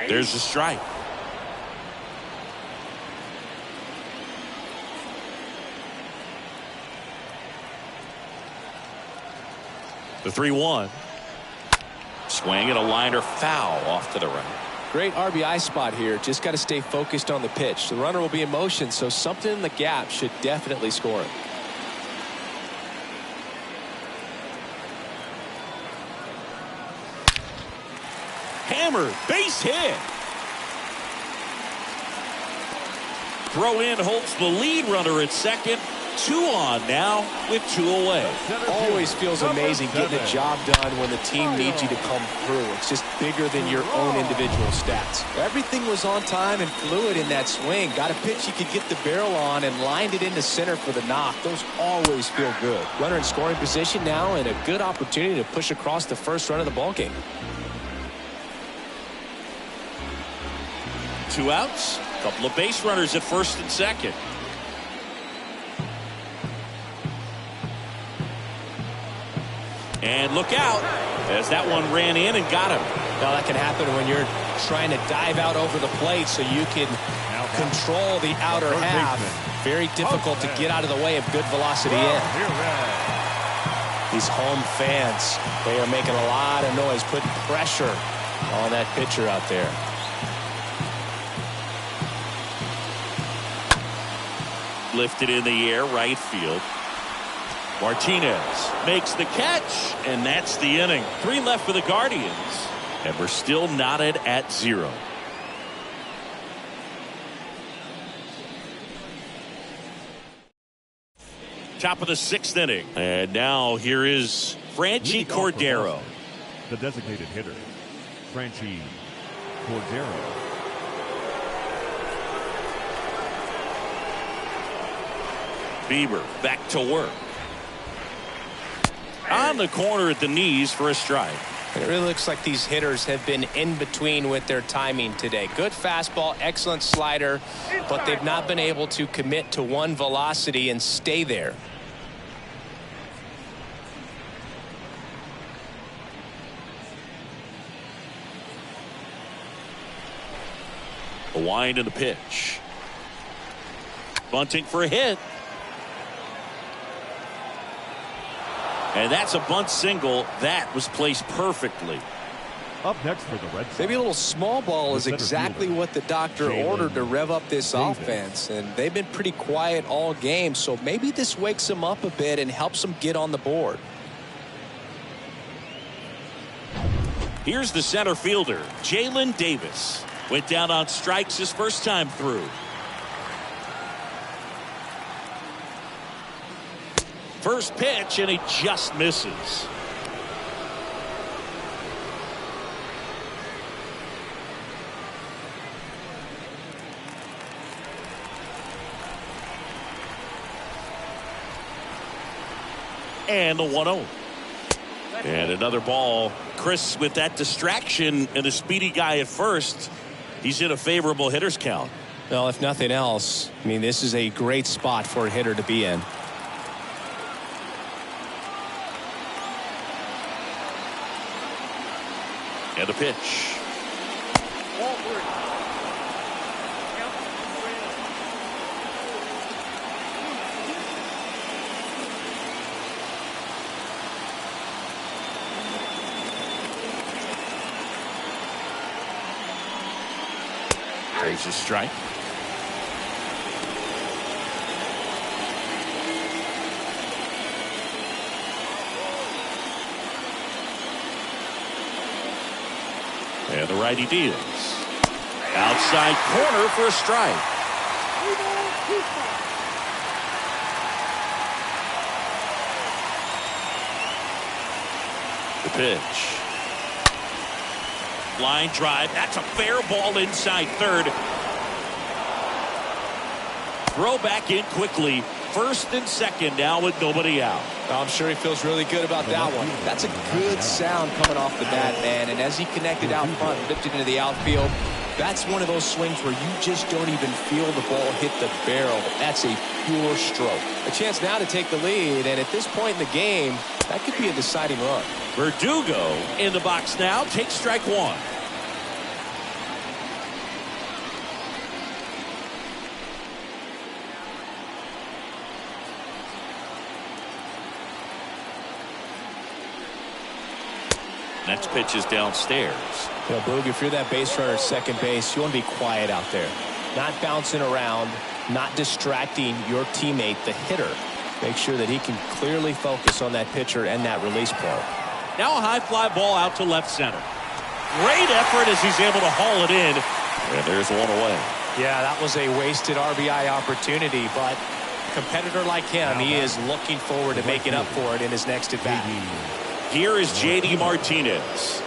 Speaker 2: There's a strike. The 3-1. Swing and a liner foul off to the right.
Speaker 4: Great RBI spot here. Just got to stay focused on the pitch. The runner will be in motion, so something in the gap should definitely score it.
Speaker 2: Hammer, base hit. Throw in holds the lead runner at second. 2 on now with 2 away.
Speaker 4: Always feels amazing getting a job done when the team needs you to come through. It's just bigger than your own individual stats. Everything was on time and fluid in that swing. Got a pitch you could get the barrel on and lined it into center for the knock. Those always feel good. Runner in scoring position now and a good opportunity to push across the first run of the ballgame.
Speaker 2: 2 outs. Couple of base runners at first and second. And look out as that one ran in and got him.
Speaker 5: Now that can happen when you're trying to dive out over the plate so you can control the outer half. Very difficult to get out of the way of good velocity in. These home fans, they are making a lot of noise, putting pressure on that pitcher out there.
Speaker 2: Lifted in the air, right field. Martinez makes the catch, and that's the inning. 3 left for the Guardians, and we're still knotted at 0. Top of the 6th inning, and now here is Franchi Cordero,
Speaker 3: the designated hitter, Franchi Cordero.
Speaker 2: Bieber back to work. On the corner at the knees for a strike.
Speaker 5: It really looks like these hitters have been in between with their timing today. Good fastball, excellent slider, but they've not been able to commit to one velocity and stay there.
Speaker 2: A wind and the pitch. Bunting for a hit. And that's a bunt single. That was placed perfectly.
Speaker 3: Up next for the Red Sox.
Speaker 4: Maybe a little small ball is exactly what the doctor ordered to rev up this offense. And they've been pretty quiet all game. So maybe this wakes them up a bit and helps them get on the board.
Speaker 2: Here's the center fielder, Jalen Davis. Went down on strikes his first time through. First pitch, and he just misses. And the 1-0. And another ball. Chris, with that distraction and a speedy guy at first, he's in a favorable hitter's count.
Speaker 5: Well, if nothing else, I mean, this is a great spot for a hitter to be in.
Speaker 2: And the pitch.
Speaker 1: Ball 3. Count
Speaker 2: 3. There's a strike. And the righty deals. Outside corner for a strike.
Speaker 1: 3 balls, 2 strikes.
Speaker 2: The pitch. Line drive. That's a fair ball inside third. Throw back in quickly. First and second now with nobody out.
Speaker 4: I'm sure he feels really good about that one. That's a good sound coming off the bat, man. And as he connected out front, lifted into the outfield, that's one of those swings where you just don't even feel the ball hit the barrel. That's a pure stroke. A chance now to take the lead, and at this point in the game, that could be a deciding run.
Speaker 2: Verdugo in the box now. Takes strike 1. Next pitch is downstairs.
Speaker 5: You know, Boog, if you're that base runner at second base, you want to be quiet out there. Not bouncing around, not distracting your teammate, the hitter. Make sure that he can clearly focus on that pitcher and that release point.
Speaker 2: Now a high fly ball out to left center. Great effort as he's able to haul it in. And there's one away.
Speaker 5: Yeah, that was a wasted RBI opportunity, but a competitor like him, he is looking forward to making up for it in his next at bat.
Speaker 2: Here is J.D. Martinez.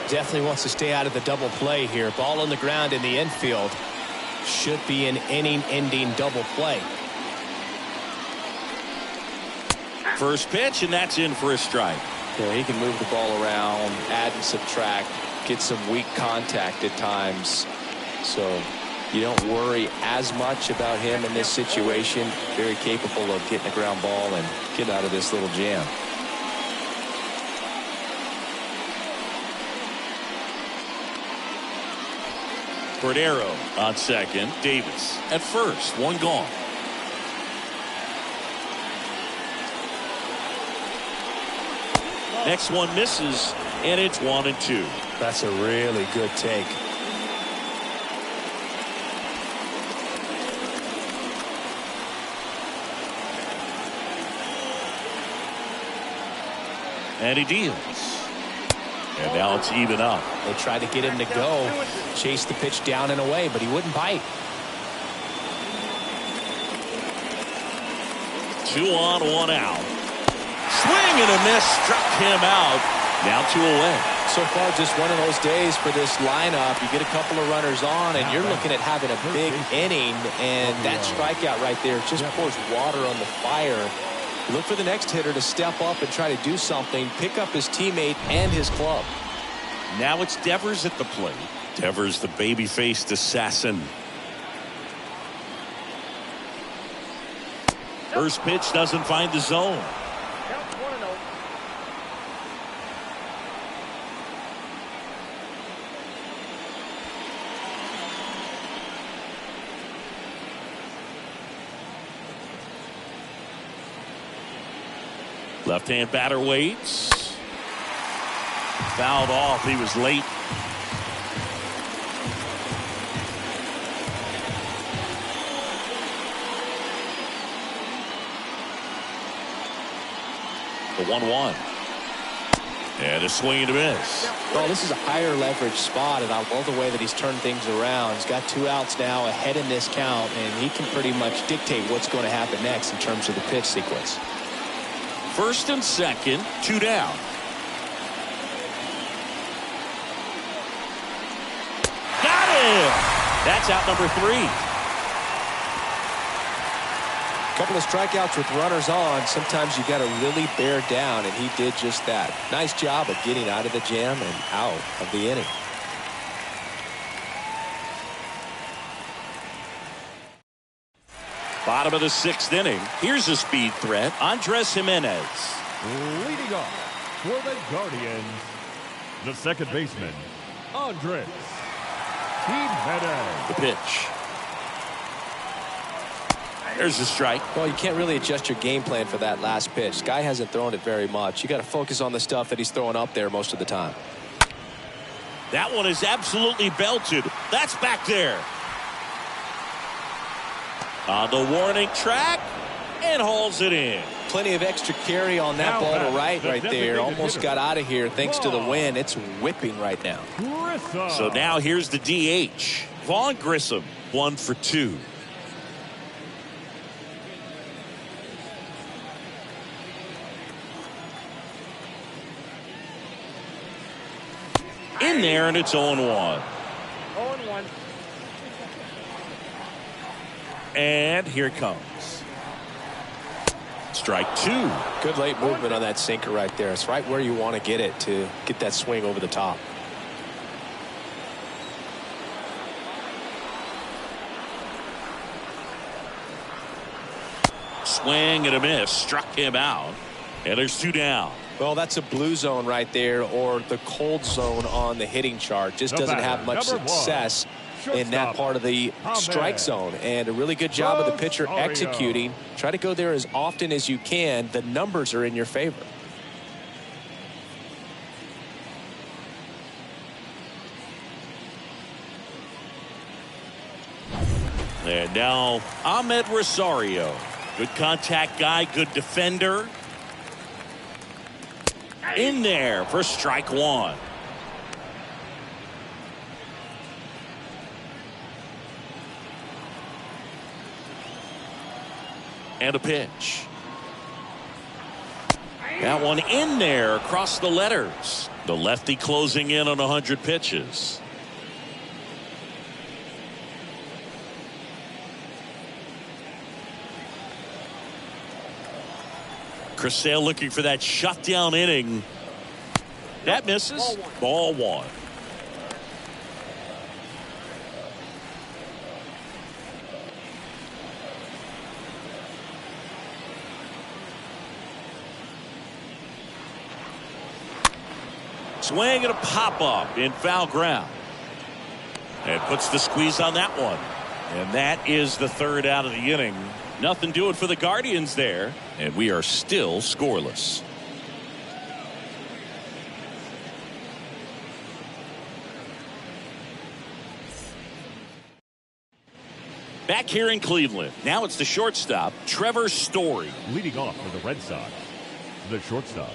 Speaker 5: Definitely wants to stay out of the double play here. Ball on the ground in the infield. Should be an inning-ending double play.
Speaker 2: First pitch, and that's in for a strike.
Speaker 4: Yeah, he can move the ball around, add and subtract, get some weak contact at times. So
Speaker 5: You don't worry as much about him in this situation. Very capable of getting a ground ball and getting out of this little jam.
Speaker 2: Cordero on second. Davis at first. One gone. Next one misses, and it's 1-2.
Speaker 4: That's a really good take.
Speaker 2: And he deals. And now it's even up.
Speaker 5: They tried to get him to go, chase the pitch down and away, but he wouldn't bite.
Speaker 2: 2 on, 1 out. Swing and a miss, struck him out. Now 2 away.
Speaker 5: So far, just one of those days for this lineup. You get a couple of runners on, and you're looking at having a big inning, and that strikeout right there just pours water on the fire. You look for the next hitter to step up and try to do something, pick up his teammate and his club.
Speaker 2: Now it's Devers at the plate. Devers, the baby-faced assassin. First pitch doesn't find the zone.
Speaker 1: Count 1-0.
Speaker 2: Left-hand batter waits. Fouled off. He was late. The 1-1. And a swing and a miss.
Speaker 5: Well, this is a higher leverage spot, and I love the way that he's turned things around. He's got 2 outs now ahead in this count, and he can pretty much dictate what's going to happen next in terms of the pitch sequence.
Speaker 2: First and second, 2 down. Got him! That's out number 3.
Speaker 5: Couple of strikeouts with runners on. Sometimes you got to really bear down, and he did just that. Nice job of getting out of the jam and out of the inning.
Speaker 2: Bottom of the 6th inning. Here's a speed threat. Andres Jimenez.
Speaker 3: Leading off for the Guardians, the second baseman, Andres Jimenez.
Speaker 2: The pitch. There's the strike.
Speaker 5: Well, you can't really adjust your game plan for that last pitch. Guy hasn't thrown it very much. You got to focus on the stuff that he's throwing up there most of the time.
Speaker 2: That one is absolutely belted. That's back there. On the warning track, and hauls it in.
Speaker 5: Plenty of extra carry on that ball to right there. Almost got out of here thanks to the wind. It's whipping right now.
Speaker 2: So now here's the DH. Vaughn Grissom, 1 for 2. In there, and it's 0-1.
Speaker 1: 0-1.
Speaker 2: And here it comes. Strike 2.
Speaker 5: Good late movement on that sinker right there. It's right where you want to get it to get that swing over the top.
Speaker 2: Swing and a miss. Struck him out. And there's 2 down.
Speaker 5: Well, that's a blue zone right there, or the cold zone on the hitting chart. Just doesn't have much success in that part of the strike zone. And a really good job of the pitcher executing. Try to go there as often as you can. The numbers are in your favor.
Speaker 2: And now Ahmed Rosario. Good contact guy, good defender. In there for strike 1. And a pitch. That one in there across the letters. The lefty closing in on 100 pitches. Chris Sale looking for that shutdown inning. That misses. Ball 1. Swing and a pop-up in foul ground. And puts the squeeze on that one. And that is the third out of the inning. Nothing doing for the Guardians there. And we are still scoreless. Back here in Cleveland. Now it's the shortstop, Trevor Story.
Speaker 3: Leading off for the Red Sox, the shortstop,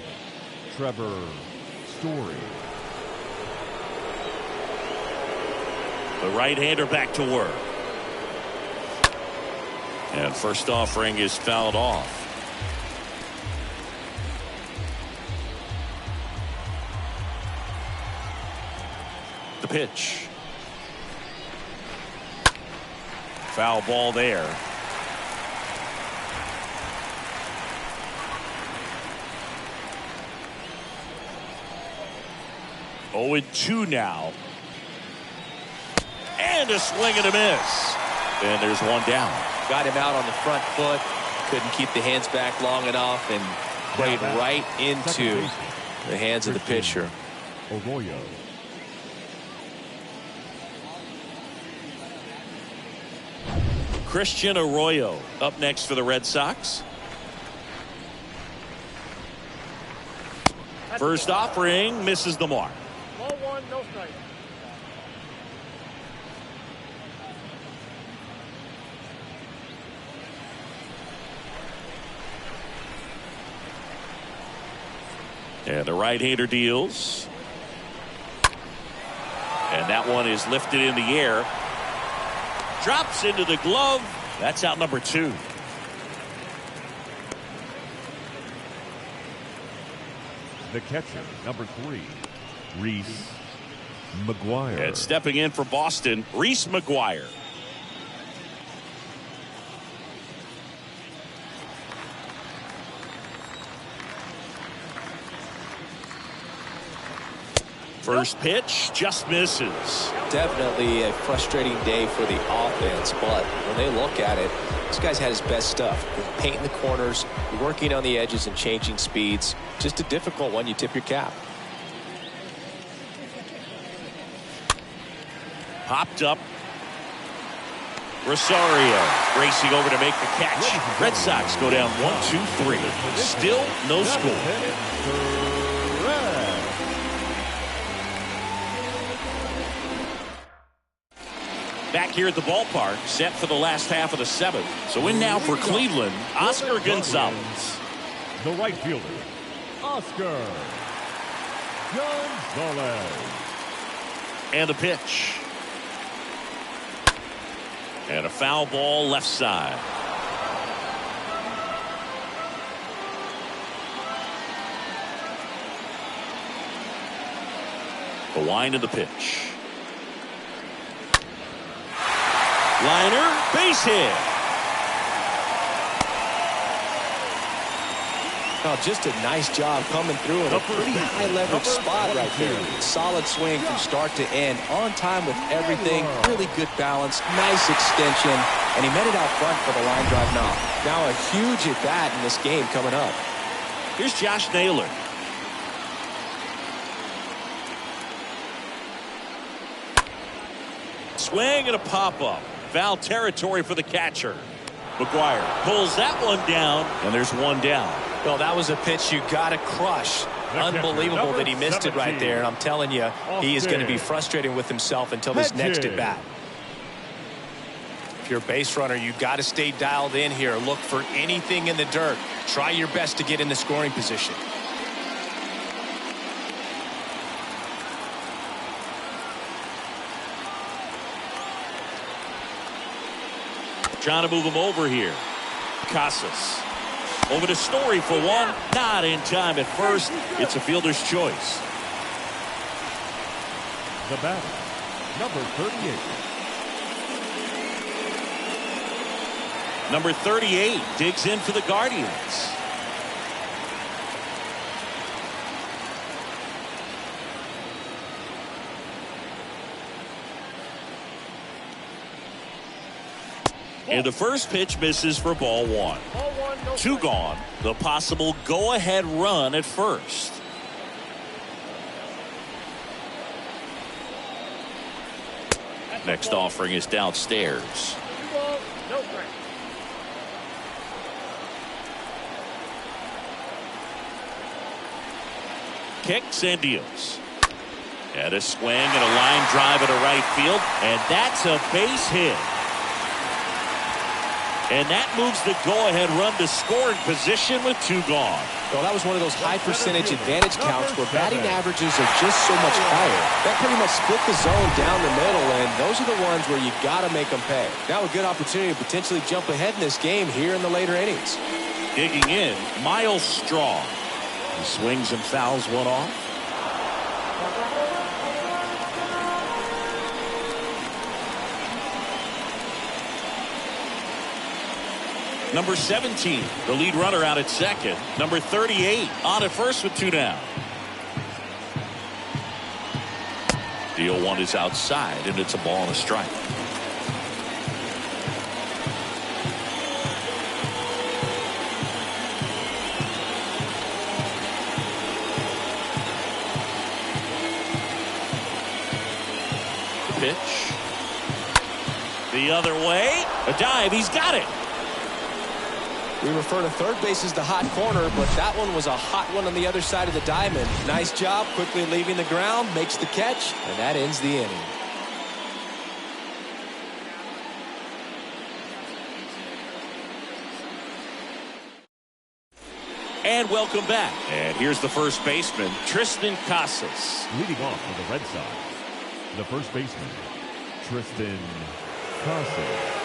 Speaker 3: Trevor Story.
Speaker 2: The right-hander back to work. And first offering is fouled off. The pitch. Foul ball there. Oh, 2 now. And a swing and a miss. And there's one down.
Speaker 5: Got him out on the front foot. Couldn't keep the hands back long enough and played right into the hands of the pitcher.
Speaker 3: Arroyo.
Speaker 2: Christian Arroyo up next for the Red Sox. First offering misses the mark.
Speaker 1: Ball 1, no strike.
Speaker 2: And the right-hander deals. And that one is lifted in the air. Drops into the glove. That's out number 2.
Speaker 3: The catcher, number 3, Reese McGuire.
Speaker 2: And stepping in for Boston, Reese McGuire. First pitch just misses.
Speaker 5: Definitely a frustrating day for the offense, but when they look at it, this guy's had his best stuff. Painting the corners, working on the edges and changing speeds. Just a difficult one. You tip your cap.
Speaker 2: Popped up. Rosario racing over to make the catch. Red Sox go down 1-2-3. Still no score. Back here at the ballpark, set for the last half of the 7th. So in now for Cleveland, Oscar Gonzalez.
Speaker 3: The right fielder, Oscar Gonzalez.
Speaker 2: And the pitch. And a foul ball left side. The wind of the pitch. Liner, base hit.
Speaker 5: Oh, just a nice job coming through in a pretty high leverage spot right there. Solid swing from start to end. On time with everything. Really good balance. Nice extension. And he met it out front for the line drive knock. Now a huge at bat in this game coming up.
Speaker 2: Here's Josh Naylor. Swing and a pop-up. Foul territory for the catcher. McGuire pulls that one down, and there's one down.
Speaker 5: Well, that was a pitch you got to crush. Unbelievable that he missed it right there. And I'm telling you, he is going to be frustrated with himself until this next at bat. If you're a base runner, you got to stay dialed in here. Look for anything in the dirt. Try your best to get in the scoring position.
Speaker 2: Trying to move him over here. Casas. Over to Story for one. Not in time at first. It's a fielder's choice.
Speaker 3: The batter, number 38.
Speaker 2: Number 38 digs in for the Guardians. And the first pitch misses for ball 1.
Speaker 1: Ball 1, no
Speaker 2: 2
Speaker 1: strike.
Speaker 2: gone. The possible go-ahead run at first. Next offering is downstairs.
Speaker 1: 2 balls, no strikes.
Speaker 2: Kicks and deals. And a swing and a line drive into right field. And that's a base hit. And that moves the go-ahead run to scoring position with 2 gone.
Speaker 5: Well, that was one of those high percentage advantage counts where batting averages are just so much higher. That pretty much split the zone down the middle, and those are the ones where you got to make them pay. Now a good opportunity to potentially jump ahead in this game here in the later innings.
Speaker 2: Digging in, Miles Straw. He swings and fouls one off. Number 17, the lead runner out at second. Number 38 on at first with 2 down. Deal 1 is outside, and it's a ball and a strike. The pitch. The other way. A dive. He's got it.
Speaker 5: We refer to third base as the hot corner, but that one was a hot one on the other side of the diamond. Nice job, quickly leaving the ground, makes the catch, and that ends the inning.
Speaker 2: And welcome back. And here's the first baseman, Tristan Casas.
Speaker 3: Leading off for the Red Sox, the first baseman, Tristan Casas.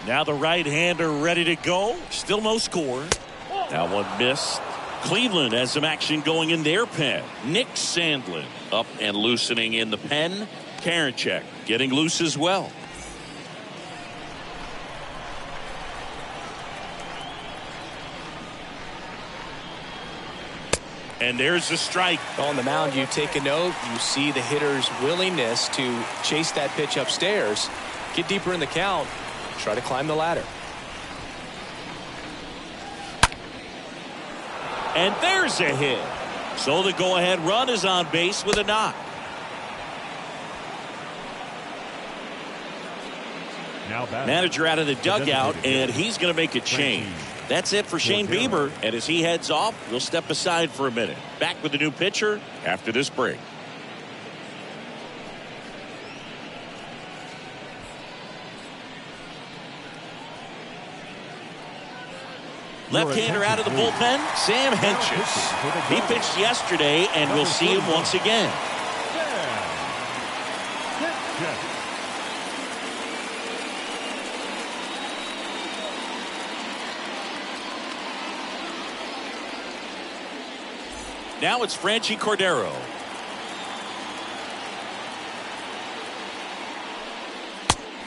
Speaker 2: Now the right-hander ready to go. Still no score. That one missed. Cleveland has some action going in their pen. Nick Sandlin up and loosening in the pen. Karinchak getting loose as well. And there's the strike.
Speaker 5: On the mound, you take a note. You see the hitter's willingness to chase that pitch upstairs, get deeper in the count, try to climb the ladder.
Speaker 2: And there's a hit. So the go-ahead run is on base with a knock.
Speaker 3: Now
Speaker 2: Manager out of the dugout, and he's going to make a change. That's it for Shane Bieber. And as he heads off, we'll step aside for a minute. Back with the new pitcher after this break. Left-hander out of the bullpen, Sam Hentges. He pitched yesterday, and we'll see him once again. Now it's Franchi Cordero.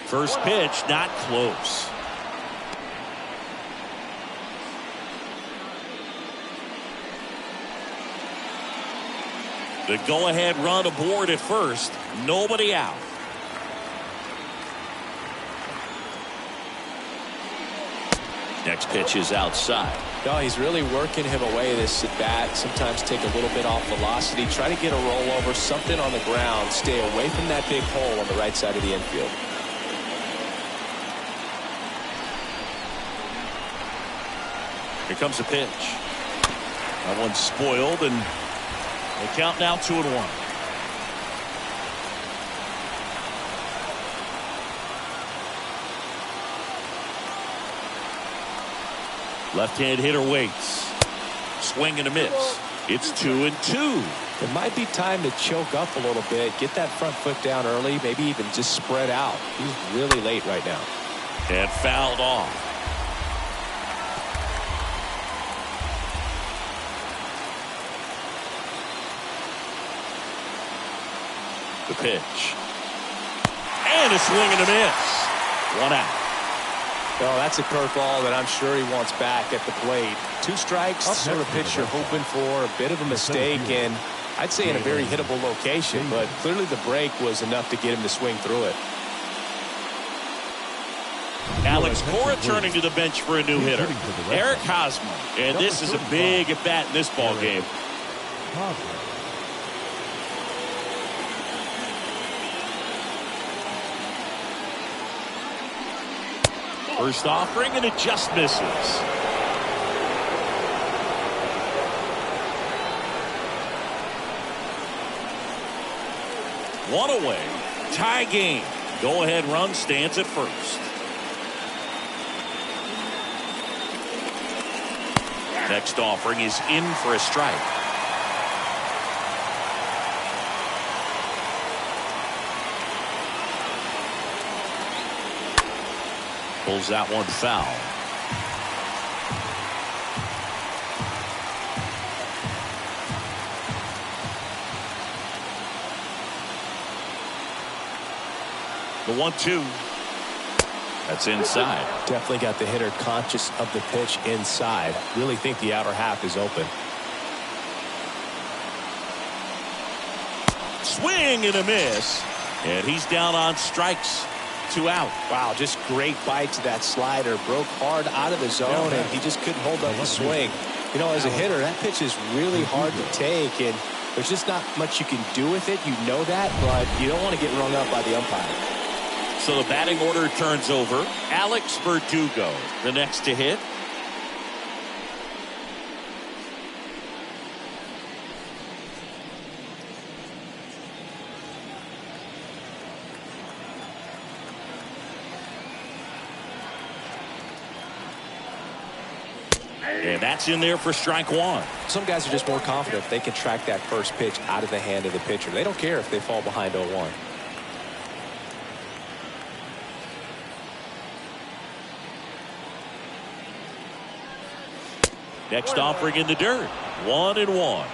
Speaker 2: First pitch, not close. The go-ahead run aboard at first. Nobody out. Next pitch is outside.
Speaker 5: No, he's really working him away this at bat. Sometimes take a little bit off velocity. Try to get a rollover, something on the ground. Stay away from that big hole on the right side of the infield.
Speaker 2: Here comes a pitch. That one's spoiled, and they count now 2-1. Left-hand hitter waits. Swing and a miss. It's 2-2.
Speaker 5: It might be time to choke up a little bit, get that front foot down early, maybe even just spread out. He's really late right now.
Speaker 2: And fouled off. The pitch. And a swing and a miss. 1 out.
Speaker 5: Well, that's a curveball that I'm sure he wants back at the plate. 2 strikes, sort of pitch you're hoping for, a bit of a mistake, and I'd say in a very hittable location, but clearly the break was enough to get him to swing through it.
Speaker 2: Alex Cora turning to the bench for a new hitter, Eric Hosmer, and this is a big at bat in this ball game. First offering, and it just misses. One away. Tie game. Go-ahead run stands at first. Next offering is in for a strike. Pulls that one foul. The 1-2. That's inside.
Speaker 5: Definitely got the hitter conscious of the pitch inside. Really think the outer half is open.
Speaker 2: Swing and a miss. And he's down on strikes. 2 out.
Speaker 5: Wow, just great bite to that slider. Broke hard out of the zone, and he just couldn't hold up the swing. You know, as a hitter, that pitch is really hard to take, and there's just not much you can do with it. You know that, but you don't want to get rung up by the umpire.
Speaker 2: So the batting order turns over. Alex Verdugo, the next to hit. And that's in there for strike one.
Speaker 5: Some guys are just more confident if they can track that first pitch out of the hand of the pitcher. They don't care if they fall behind 0-1.
Speaker 2: Next offering in the dirt. 1-1.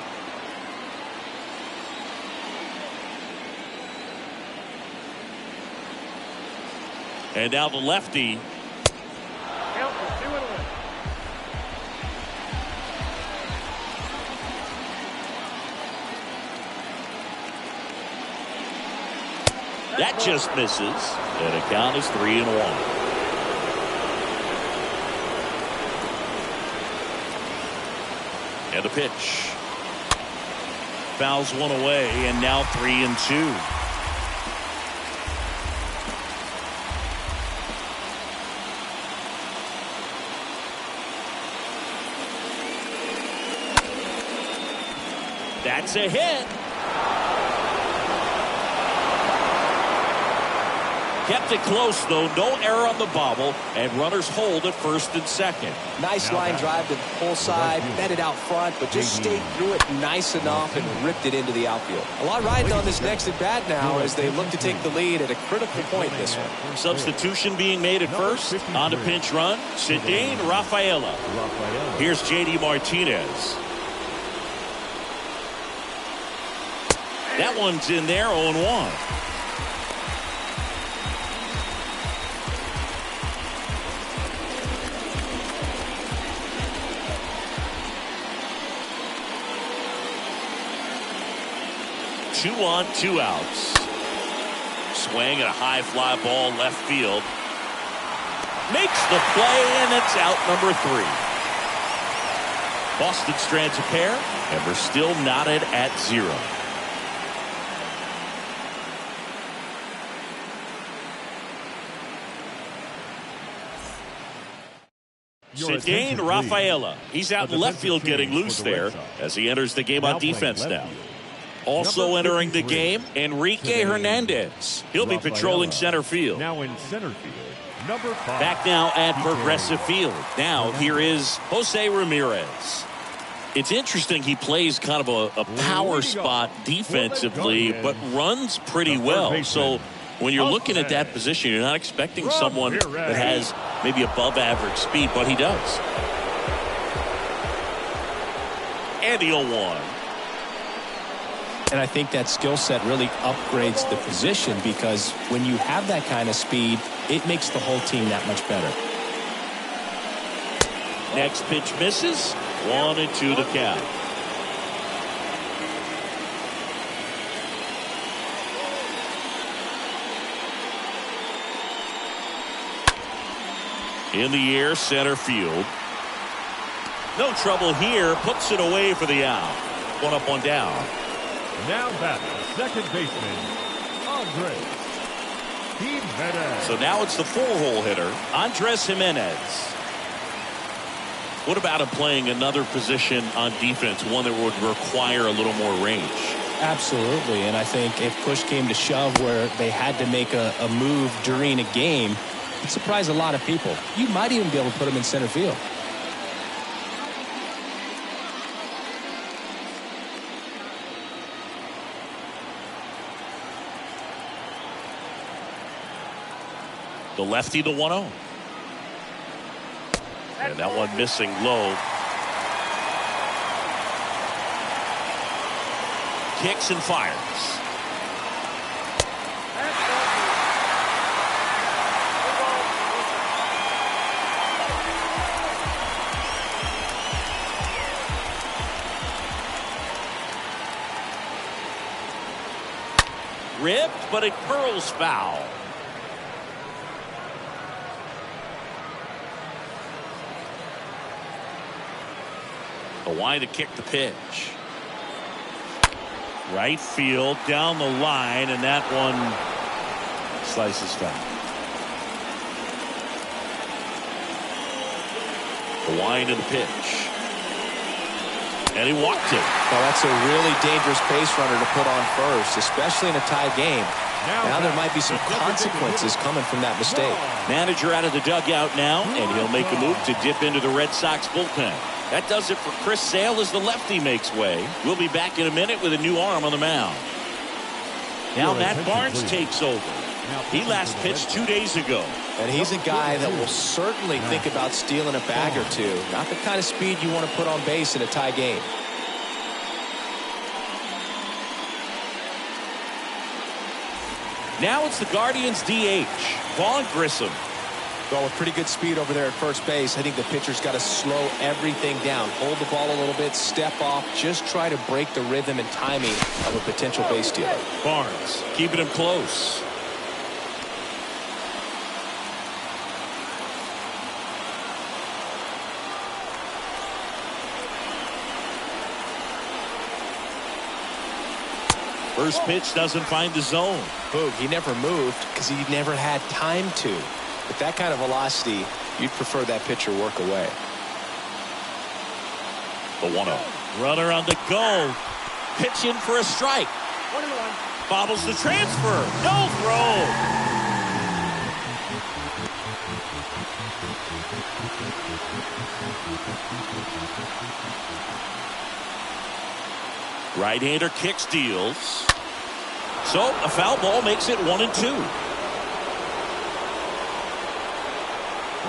Speaker 2: And now the lefty.
Speaker 1: Count for 2-1.
Speaker 2: That just misses. And the count is 3-1. And the pitch. Fouls one away, and now 3-2. That's a hit. Kept it close, though. No error on the bobble, and runners hold at first and second.
Speaker 5: Nice line drive to the pull side, met it out front, but just stayed through it nice enough and ripped it into the outfield. A lot riding on this next at bat now as they look to take the lead at a critical point in this one.
Speaker 2: Substitution being made at first. On the pinch run, Cedane Rafaela. Here's J.D. Martinez. That one's in there, 0-1. Two on, 2 outs. Swing and a high fly ball left field. Makes the play, and that's out number 3. Boston strands a pair, and we're still knotted at 0. Cedane Rafaela. He's out in left field getting loose there as he enters the game on defense now. Also entering the game, Enrique Hernandez. He'll be patrolling center field.
Speaker 3: Now in center field, number 5.
Speaker 2: Back now at Progressive Field. Now here is Jose Ramirez. It's interesting he plays kind of a power spot defensively, but runs pretty well. So when you're looking at that position, you're not expecting someone that has maybe above average speed, but he does. And the 0-1.
Speaker 5: And I think that skill set really upgrades the position because when you have that kind of speed, it makes the whole team that much better.
Speaker 2: Next pitch misses. 1-2 the count. In the air, center field. No trouble here. Puts it away for the out. 1 up, 1 down.
Speaker 3: Now batting, second baseman, Andre. Jimenez.
Speaker 2: So now it's the 4-hole hitter, Andres Jimenez. What about him playing another position on defense, one that would require a little more range?
Speaker 5: Absolutely, and I think if push came to shove where they had to make a move during a game, it surprised a lot of people. You might even be able to put him in center field.
Speaker 2: The lefty, the 1-0. And that one missing low. Kicks and fires. Ripped, but it curls foul. Hawaii to kick the pitch. Right field down the line, and that one slices foul. Hawaii to the pitch. And he walked it.
Speaker 4: Well, that's a really dangerous base runner to put on first, especially in a tie game. Now there might be some consequences coming from that mistake.
Speaker 2: Manager out of the dugout now, and he'll make a move to dip into the Red Sox bullpen. That does it for Chris Sale as the lefty makes way. We'll be back in a minute with a new arm on the mound. Now Matt Barnes takes over. He last pitched 2 days ago.
Speaker 4: And he's a guy that will certainly think about stealing a bag or two. Not the kind of speed you want to put on base in a tie game.
Speaker 2: Now it's the Guardians DH, Vaughn Grissom.
Speaker 4: Well, with pretty good speed over there at first base, I think the pitcher's got to slow everything down. Hold the ball a little bit, step off, just try to break the rhythm and timing of a potential base stealer.
Speaker 2: Barnes keeping him close. First pitch doesn't find the zone.
Speaker 4: Boog, he never moved because he never had time to. With that kind of velocity, you'd prefer that pitcher work away.
Speaker 2: The 1-0. Runner on the go. Pitch in for a strike.
Speaker 1: 1-1.
Speaker 2: Bobbles the transfer. No throw. Right-hander kicks, deals. So a foul ball makes it 1-2.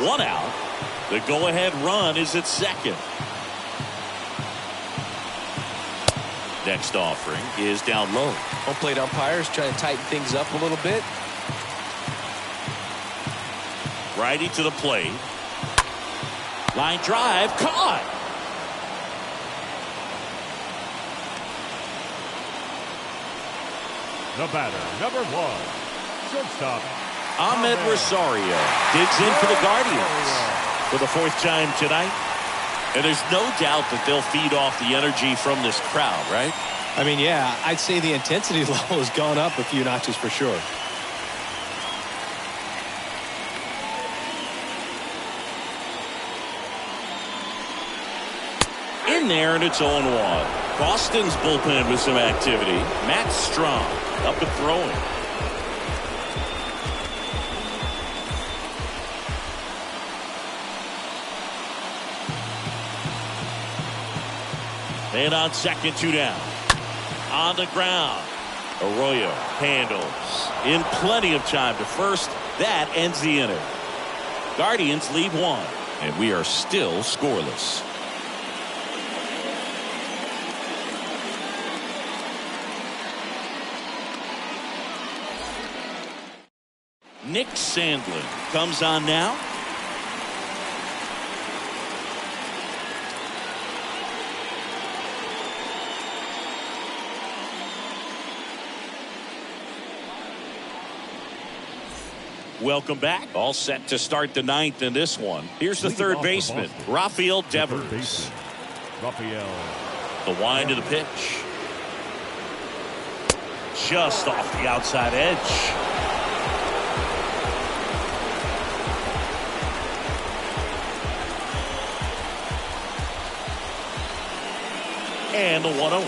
Speaker 2: 1 out. The go-ahead run is at second. Next offering is down low.
Speaker 4: Home plate umpires trying to tighten things up a little bit.
Speaker 2: Righty to the plate. Line drive caught.
Speaker 3: The batter, number 1, shortstop,
Speaker 2: Ahmed Rosario digs in for the Guardians for the 4th time tonight. And there's no doubt that they'll feed off the energy from this crowd, right?
Speaker 4: I mean, yeah, I'd say the intensity level has gone up a few notches for sure.
Speaker 2: In there, and it's 0-1. Boston's bullpen with some activity. Matt Strong up and throwing. And on second, 2 down. On the ground. Arroyo handles in plenty of time to first. That ends the inning. Guardians lead 1, and we are still scoreless. Nick Sandlin comes on now. Welcome back. All set to start the 9th in this one. Here's the third baseman, Rafael Devers.
Speaker 3: Rafael.
Speaker 2: The wind of the pitch. Just off the outside edge. And the 1-0.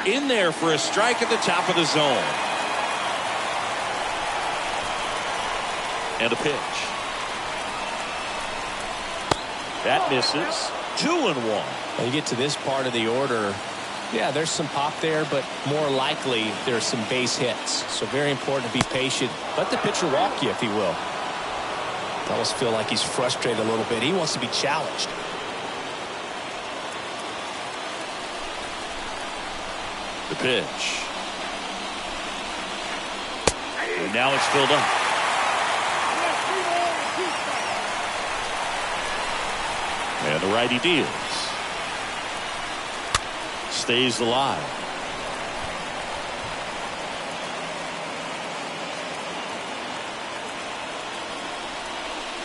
Speaker 2: In there for a strike at the top of the zone. And a pitch. That misses. 2-1.
Speaker 5: When you get to this part of the order, yeah, there's some pop there, but more likely there's some base hits. So very important to be patient. Let the pitcher walk you, if he will. I almost feel like he's frustrated a little bit. He wants to be challenged.
Speaker 2: The pitch. And now it's filled up. And the righty deals. Stays alive.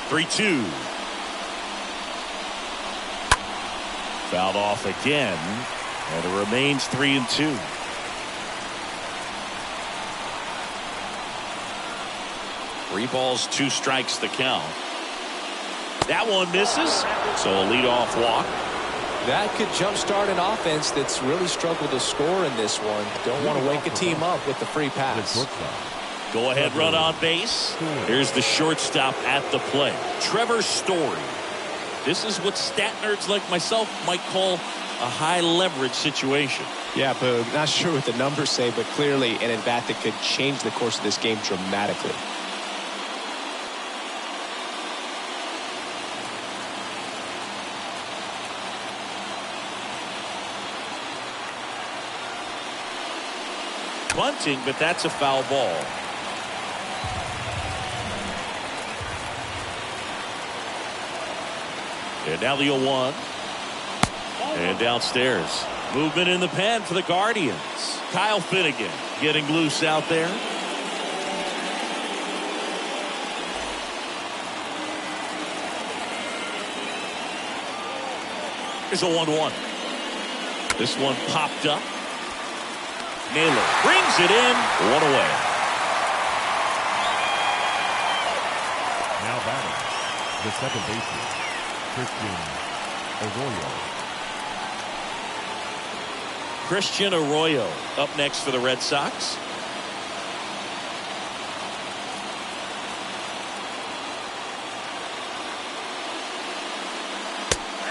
Speaker 2: Three-two. Fouled off again. And it remains 3-2. Three balls, 2 strikes the count. That one misses. So a leadoff walk.
Speaker 5: That could jumpstart an offense that's really struggled to score in this one. Don't want to wake a team up with the free pass.
Speaker 2: Go ahead run on base. Here's the shortstop at the plate. Trevor Story. This is what stat nerds like myself might call a high leverage situation.
Speaker 5: Yeah, Boog. Not sure what the numbers say, but clearly an at-bat that could change the course of this game dramatically.
Speaker 2: Bunting, but that's a foul ball. And now the 0-1. And downstairs. Movement in the pen for the Guardians. Kyle Finnegan getting loose out there. Here's a 1-1. This one popped up. Naylor brings it in. 1 away.
Speaker 3: Now batting, the second baseman,
Speaker 2: Christian Arroyo up next for the Red Sox.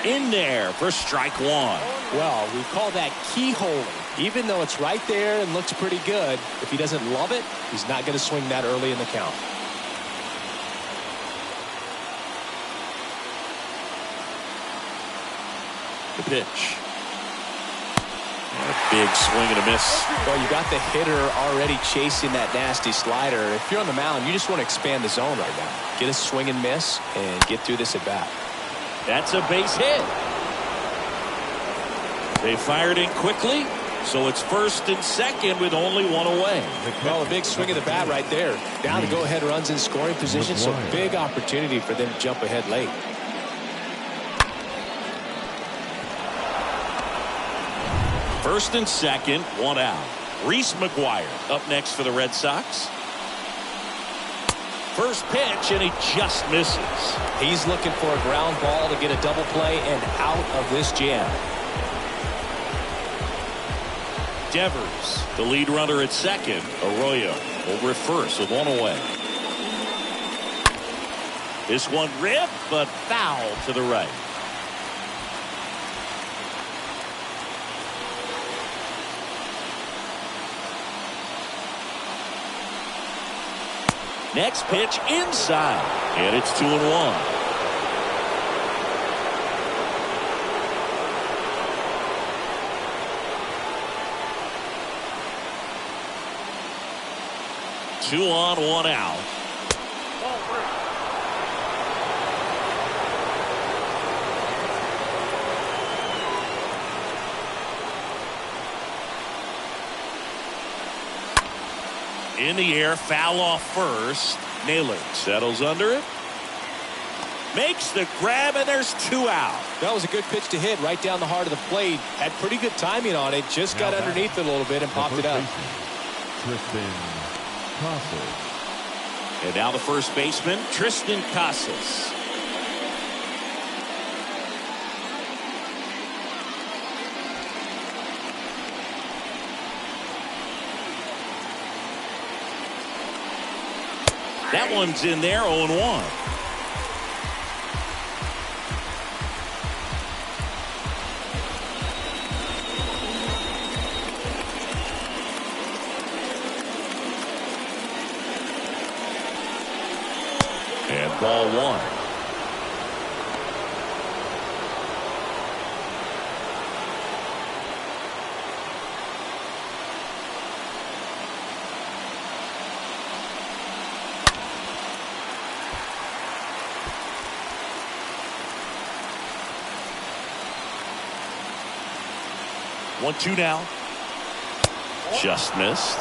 Speaker 2: In there for strike 1.
Speaker 5: Well, we call that keyholing. Even though it's right there and looks pretty good, if he doesn't love it, he's not going to swing that early in the count.
Speaker 2: The pitch. And a big swing and a miss.
Speaker 5: Well, you got the hitter already chasing that nasty slider. If you're on the mound, you just want to expand the zone right now. Get a swing and miss and get through this at bat.
Speaker 2: That's a base hit. They fired in quickly, so it's first and second with only 1 away.
Speaker 5: Well, a big swing of the bat right there. Down to go-ahead runs in scoring position, so big opportunity for them to jump ahead late.
Speaker 2: First and second, 1 out. Reese McGuire up next for the Red Sox. First pitch, and he just misses.
Speaker 5: He's looking for a ground ball to get a double play and out of this jam.
Speaker 2: Devers, the lead runner at second. Arroyo over at first with 1 away. This one ripped, but foul to the right. Next pitch inside, and it's 2-1. Two on, 1 out. In the air, foul off first. Naylor settles under it. Makes the grab, and there's 2 out.
Speaker 5: That was a good pitch to hit right down the heart of the plate. Had pretty good timing on it. Just got underneath it a little bit and popped it up.
Speaker 2: And now the first baseman, Tristan Casas. That one's in there, 0-1. And ball one. One, two now. Just missed.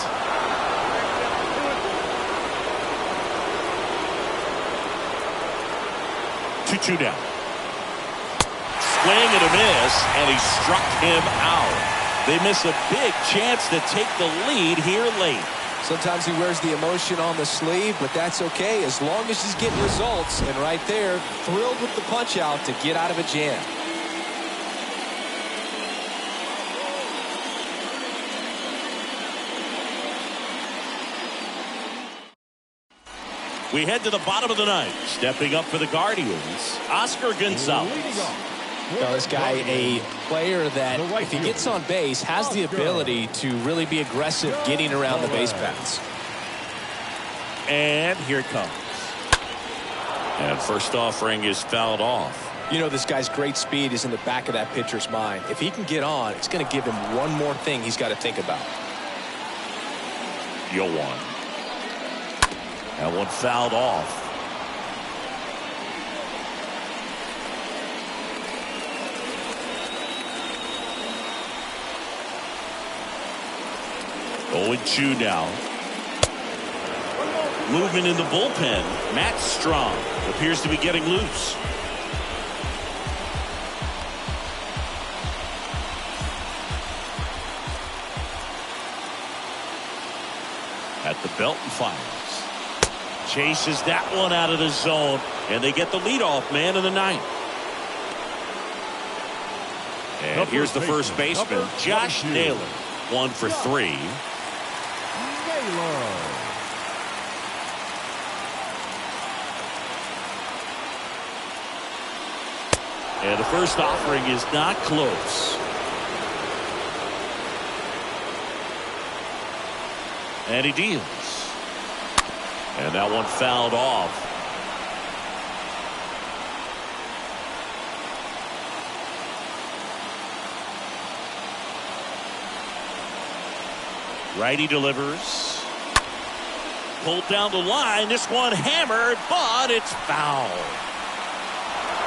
Speaker 2: 2-2 now. Swing and a miss, and he struck him out. They miss a big chance to take the lead here late.
Speaker 4: Sometimes he wears the emotion on the sleeve, but that's okay as long as he's getting results. And right there, thrilled with the punch out to get out of a jam.
Speaker 2: We head to the bottom of the ninth. Stepping up for the Guardians, Oscar Gonzalez.
Speaker 5: Well, this guy, a player that, if he gets on base, has the ability to really be aggressive getting around the base paths.
Speaker 2: And here it comes. And first offering is fouled off.
Speaker 4: You know, this guy's great speed is in the back of that pitcher's mind. If he can get on, it's going to give him one more thing he's got to think about.
Speaker 2: 0-1. That one fouled off. Oh, and 2 now. Movement in the bullpen. Matt Strong appears to be getting loose. At the belt and fires. Chases that one out of the zone, and they get the leadoff man in the ninth. And here's the first baseman, Josh Naylor. 1 for 3. And the first offering is not close. And he deals. And that one fouled off. Righty delivers. Pulled down the line. This one hammered, but it's foul.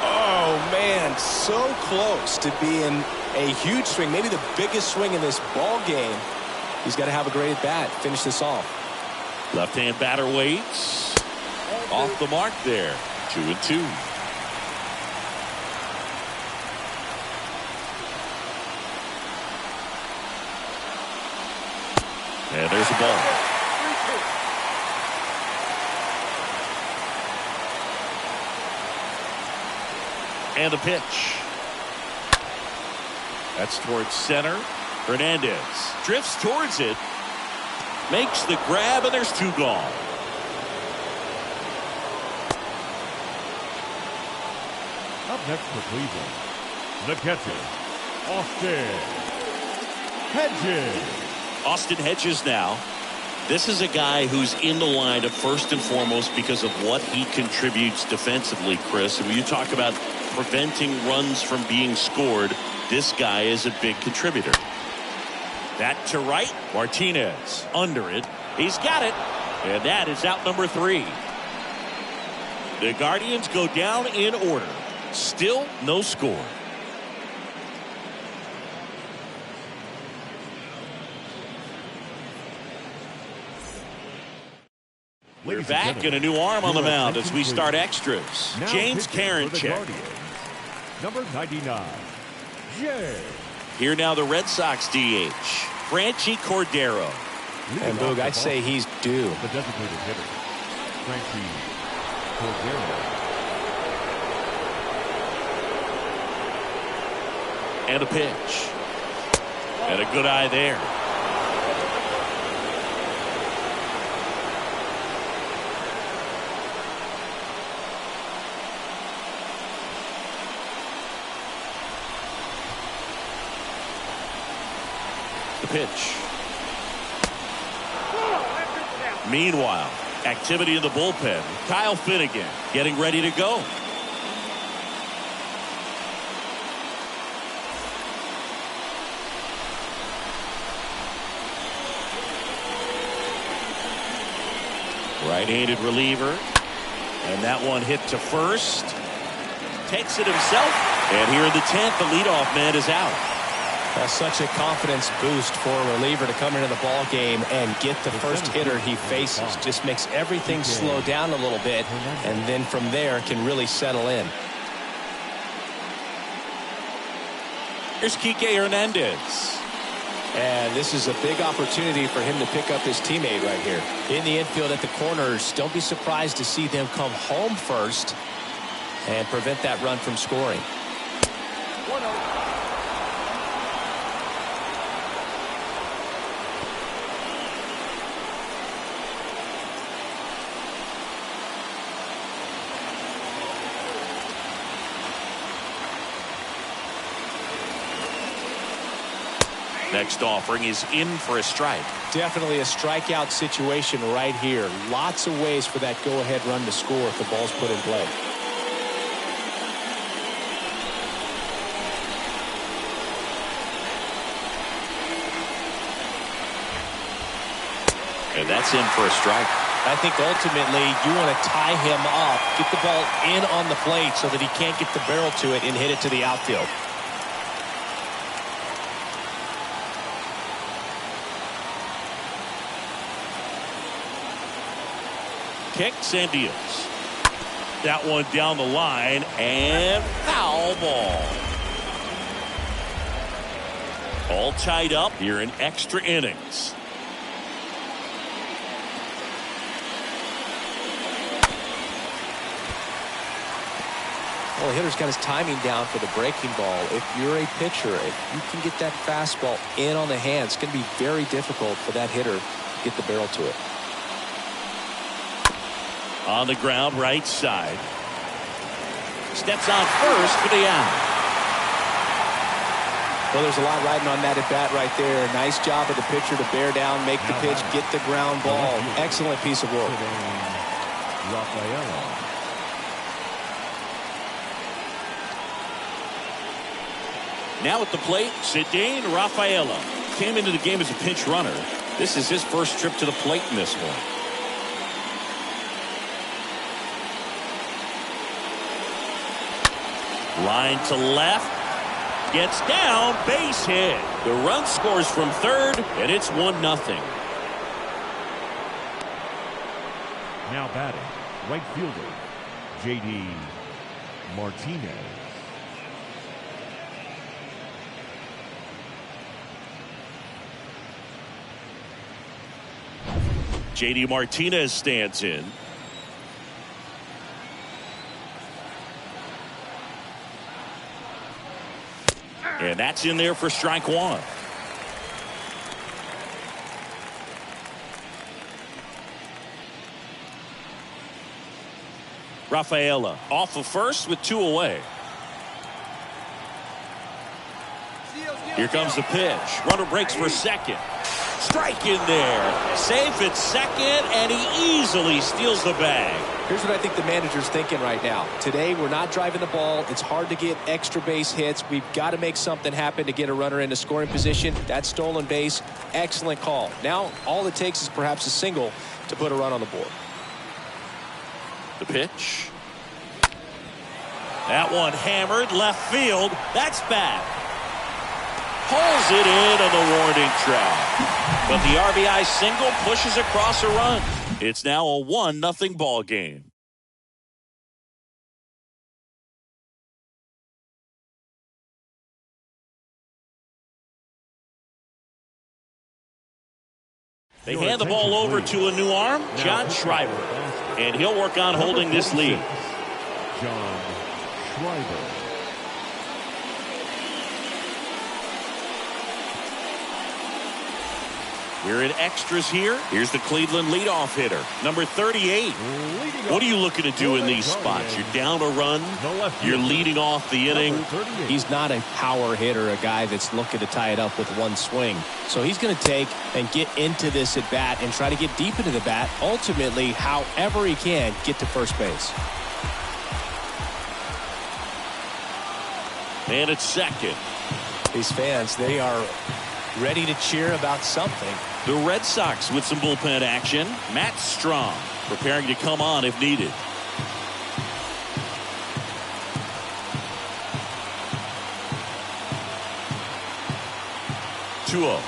Speaker 4: Oh, man, so close to being a huge swing, maybe the biggest swing in this ball game. He's got to have a great at bat. Finish this off.
Speaker 2: Left-hand batter waits. Off the mark there. 2-2. And there's a ball. And a pitch. That's towards center. Hernandez drifts towards it. Makes the grab, and there's 2 gone.
Speaker 3: Up next for Cleveland, the catcher, Austin Hedges.
Speaker 2: Austin Hedges now. This is a guy who's in the lineup first and foremost because of what he contributes defensively, Chris. And when you talk about preventing runs from being scored, this guy is a big contributor. That to right. Martinez under it. He's got it. And that is out number 3. The Guardians go down in order. Still no score. We're back and a new arm on the mound as we start extras. James Karinchak.
Speaker 3: Number 99, Jay.
Speaker 2: Here now the Red Sox DH, Franchi Cordero.
Speaker 4: And Boog, I'd say he's due.
Speaker 3: The designated hitter, Franchi Cordero.
Speaker 2: And a pitch. And a good eye there. The pitch. Meanwhile, activity in the bullpen. Kyle Finnegan getting ready to go. Right-handed reliever. And that one hit to first. Takes it himself. And here in the 10th, the leadoff man is out.
Speaker 5: That's such a confidence boost for a reliever to come into the ball game and get the first hitter he faces. Just makes everything slow down a little bit, and then from there can really settle in.
Speaker 2: Here's Kike Hernandez.
Speaker 5: And this is a big opportunity for him to pick up his teammate right here. In the infield at the corners, don't be surprised to see them come home first and prevent that run from scoring.
Speaker 1: 1-0.
Speaker 2: Next offering is in for a strike.
Speaker 5: Definitely a strikeout situation right here. Lots of ways for that go-ahead run to score if the ball's put in play.
Speaker 2: And that's in for a strike.
Speaker 5: I think ultimately you want to tie him up, get the ball in on the plate so that he can't get the barrel to it and hit it to the outfield.
Speaker 2: Kicks and deals. That one down the line and foul ball. All tied up here in extra innings.
Speaker 5: Well, the hitter's got his timing down for the breaking ball. If you're a pitcher, if you can get that fastball in on the hands, it's going to be very difficult for that hitter to get the barrel to it.
Speaker 2: On the ground, right side. Steps on first for the out.
Speaker 5: Well, there's a lot riding on that at bat right there. Nice job of the pitcher to bear down, make the pitch, get the ground ball. Excellent piece of work.
Speaker 2: Now at the plate, Cedane Rafaela. Came into the game as a pinch runner. This is his first trip to the plate in this one. Line to left. Gets down. Base hit. The run scores from third, and it's 1-0.
Speaker 3: Now batting, right fielder, J.D. Martinez.
Speaker 2: J.D. Martinez stands in. And that's in there for strike one. Rafaela off of first with 2 away. Here comes the pitch. Runner breaks for second. Strike in there. Safe at second, and he easily steals the bag.
Speaker 5: Here's what I think the manager's thinking right now. Today, we're not driving the ball. It's hard to get extra base hits. We've got to make something happen to get a runner into scoring position. That stolen base, excellent call. Now, all it takes is perhaps a single to put a run on the board.
Speaker 2: The pitch. That one hammered left field. That's back. Pulls it in on the warning track. But the RBI single pushes across a run. It's now a 1-0 ball game. They hand the ball over to a new arm, John Schreiber. And he'll work on holding this lead.
Speaker 3: John Schreiber.
Speaker 2: We're in extras here. Here's the Cleveland leadoff hitter, number 38. What are you looking to do in these spots? You're down a run. You're leading off the inning.
Speaker 5: He's not a power hitter, a guy that's looking to tie it up with one swing. So he's going to take and get into this at bat and try to get deep into the bat. Ultimately, however he can, get to first base.
Speaker 2: And it's second.
Speaker 4: These fans, they are ready to cheer about something.
Speaker 2: The Red Sox with some bullpen action. Matt Strong preparing to come on if needed. 2-0.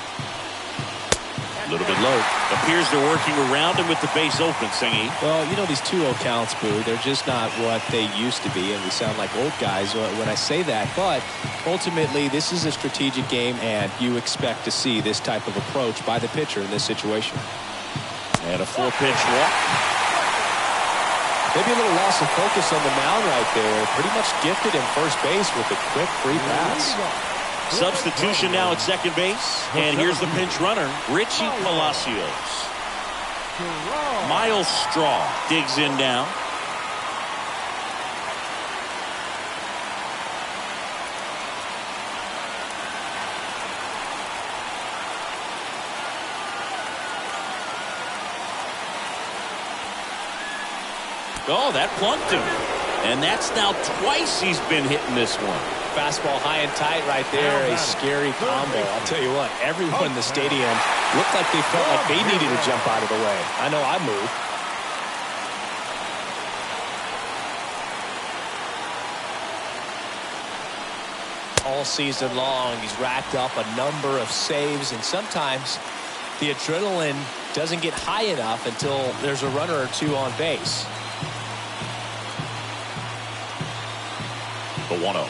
Speaker 2: A little bit low. Appears they're working around him with the base open, Singy.
Speaker 5: Well, you know, these 2-0 counts, Boo, they're just not what they used to be, and we sound like old guys when I say that. But ultimately, this is a strategic game, and you expect to see this type of approach by the pitcher in this situation.
Speaker 2: And a 4-pitch walk.
Speaker 4: Maybe a little loss of focus on the mound right there. Pretty much gifted in first base with a quick free pass.
Speaker 2: Substitution now at second base. And here's the pinch runner, Richie Palacios. Miles Straw digs in now. Oh, that plunked him. And that's now twice he's been hitting this one.
Speaker 4: Fastball high and tight right there. A scary combo. I'll tell you what, everyone in the stadium looked like they felt like they needed to jump out of the way. I know I moved. All season long, he's racked up a number of saves, and sometimes the adrenaline doesn't get high enough until there's a runner or two on base.
Speaker 2: The 1-0.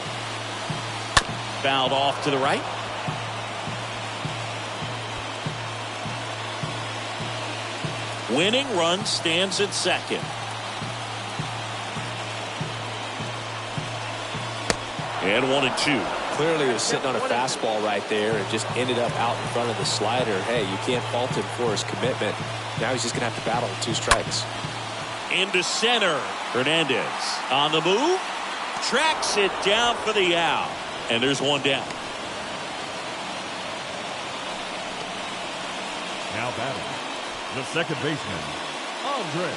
Speaker 2: Fouled off to the right. Winning run stands at second. And 1-2.
Speaker 4: Clearly was sitting on a fastball right there and just ended up out in front of the slider. Hey, you can't fault him for his commitment. Now he's just going to have to battle with 2 strikes.
Speaker 2: Into center. Hernandez on the move. Tracks it down for the out. And there's one down.
Speaker 3: Now batting, the second baseman, Andres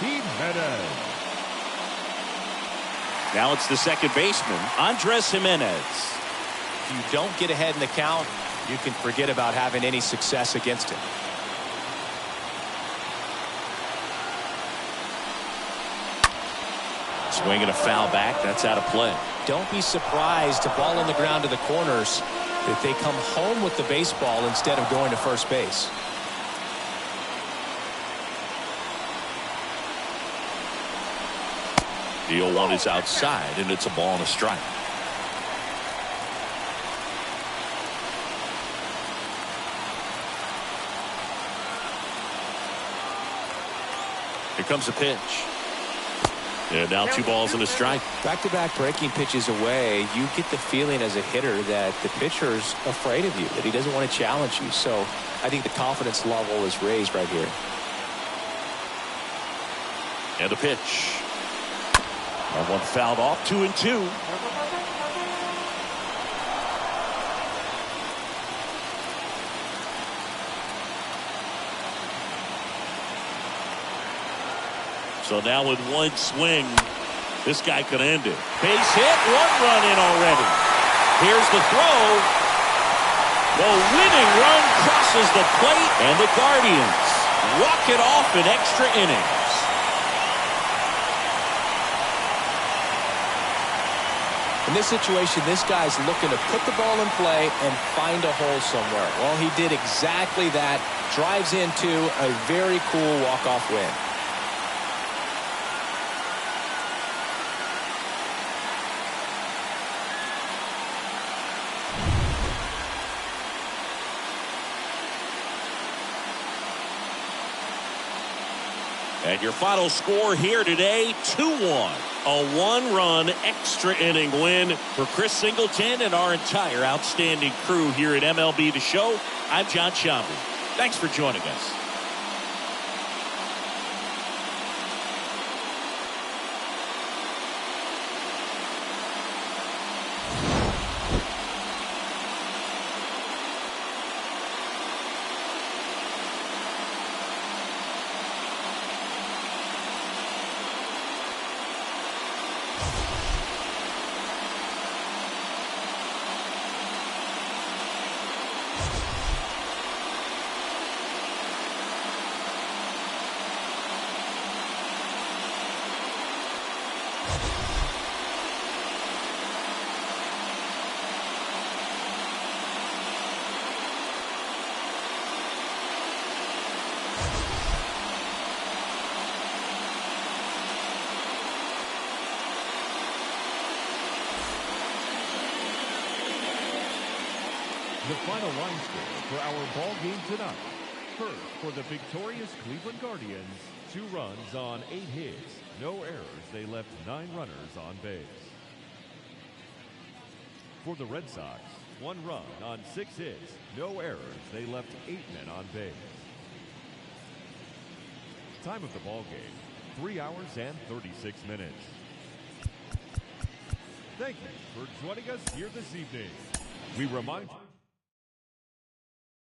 Speaker 3: Jimenez.
Speaker 2: Now it's the second baseman, Andres Jimenez.
Speaker 4: If you don't get ahead in the count, you can forget about having any success against him.
Speaker 2: Swinging a foul back. That's out of play.
Speaker 4: Don't be surprised to ball on the ground to the corners if they come home with the baseball instead of going to first base.
Speaker 2: The 0-1 is outside, and it's a ball and a strike. Here comes the pitch. And now 2 balls and a strike.
Speaker 4: Back-to-back breaking pitches away, you get the feeling as a hitter that the pitcher's afraid of you, that he doesn't want to challenge you. So I think the confidence level is raised right here.
Speaker 2: And a pitch. That one fouled off. 2-2. So now with one swing, this guy could end it. Base hit, 1 run in already. Here's the throw. The winning run crosses the plate, and the Guardians walk it off in extra innings.
Speaker 4: In this situation, this guy's looking to put the ball in play and find a hole somewhere. Well, he did exactly that. Drives into a very cool walk-off win.
Speaker 2: And your final score here today, 2-1. A one-run extra inning win for Chris Singleton and our entire outstanding crew here at MLB The Show. I'm John Sciambi. Thanks for joining us.
Speaker 3: The final line score for our ball game tonight. First, for the victorious Cleveland Guardians, 2 runs on 8 hits, no errors. They left 9 runners on base. For the Red Sox, 1 run on 6 hits, no errors. They left 8 men on base. Time of the ball game, 3 hours and 36 minutes. Thank you for joining us here this evening. We remind you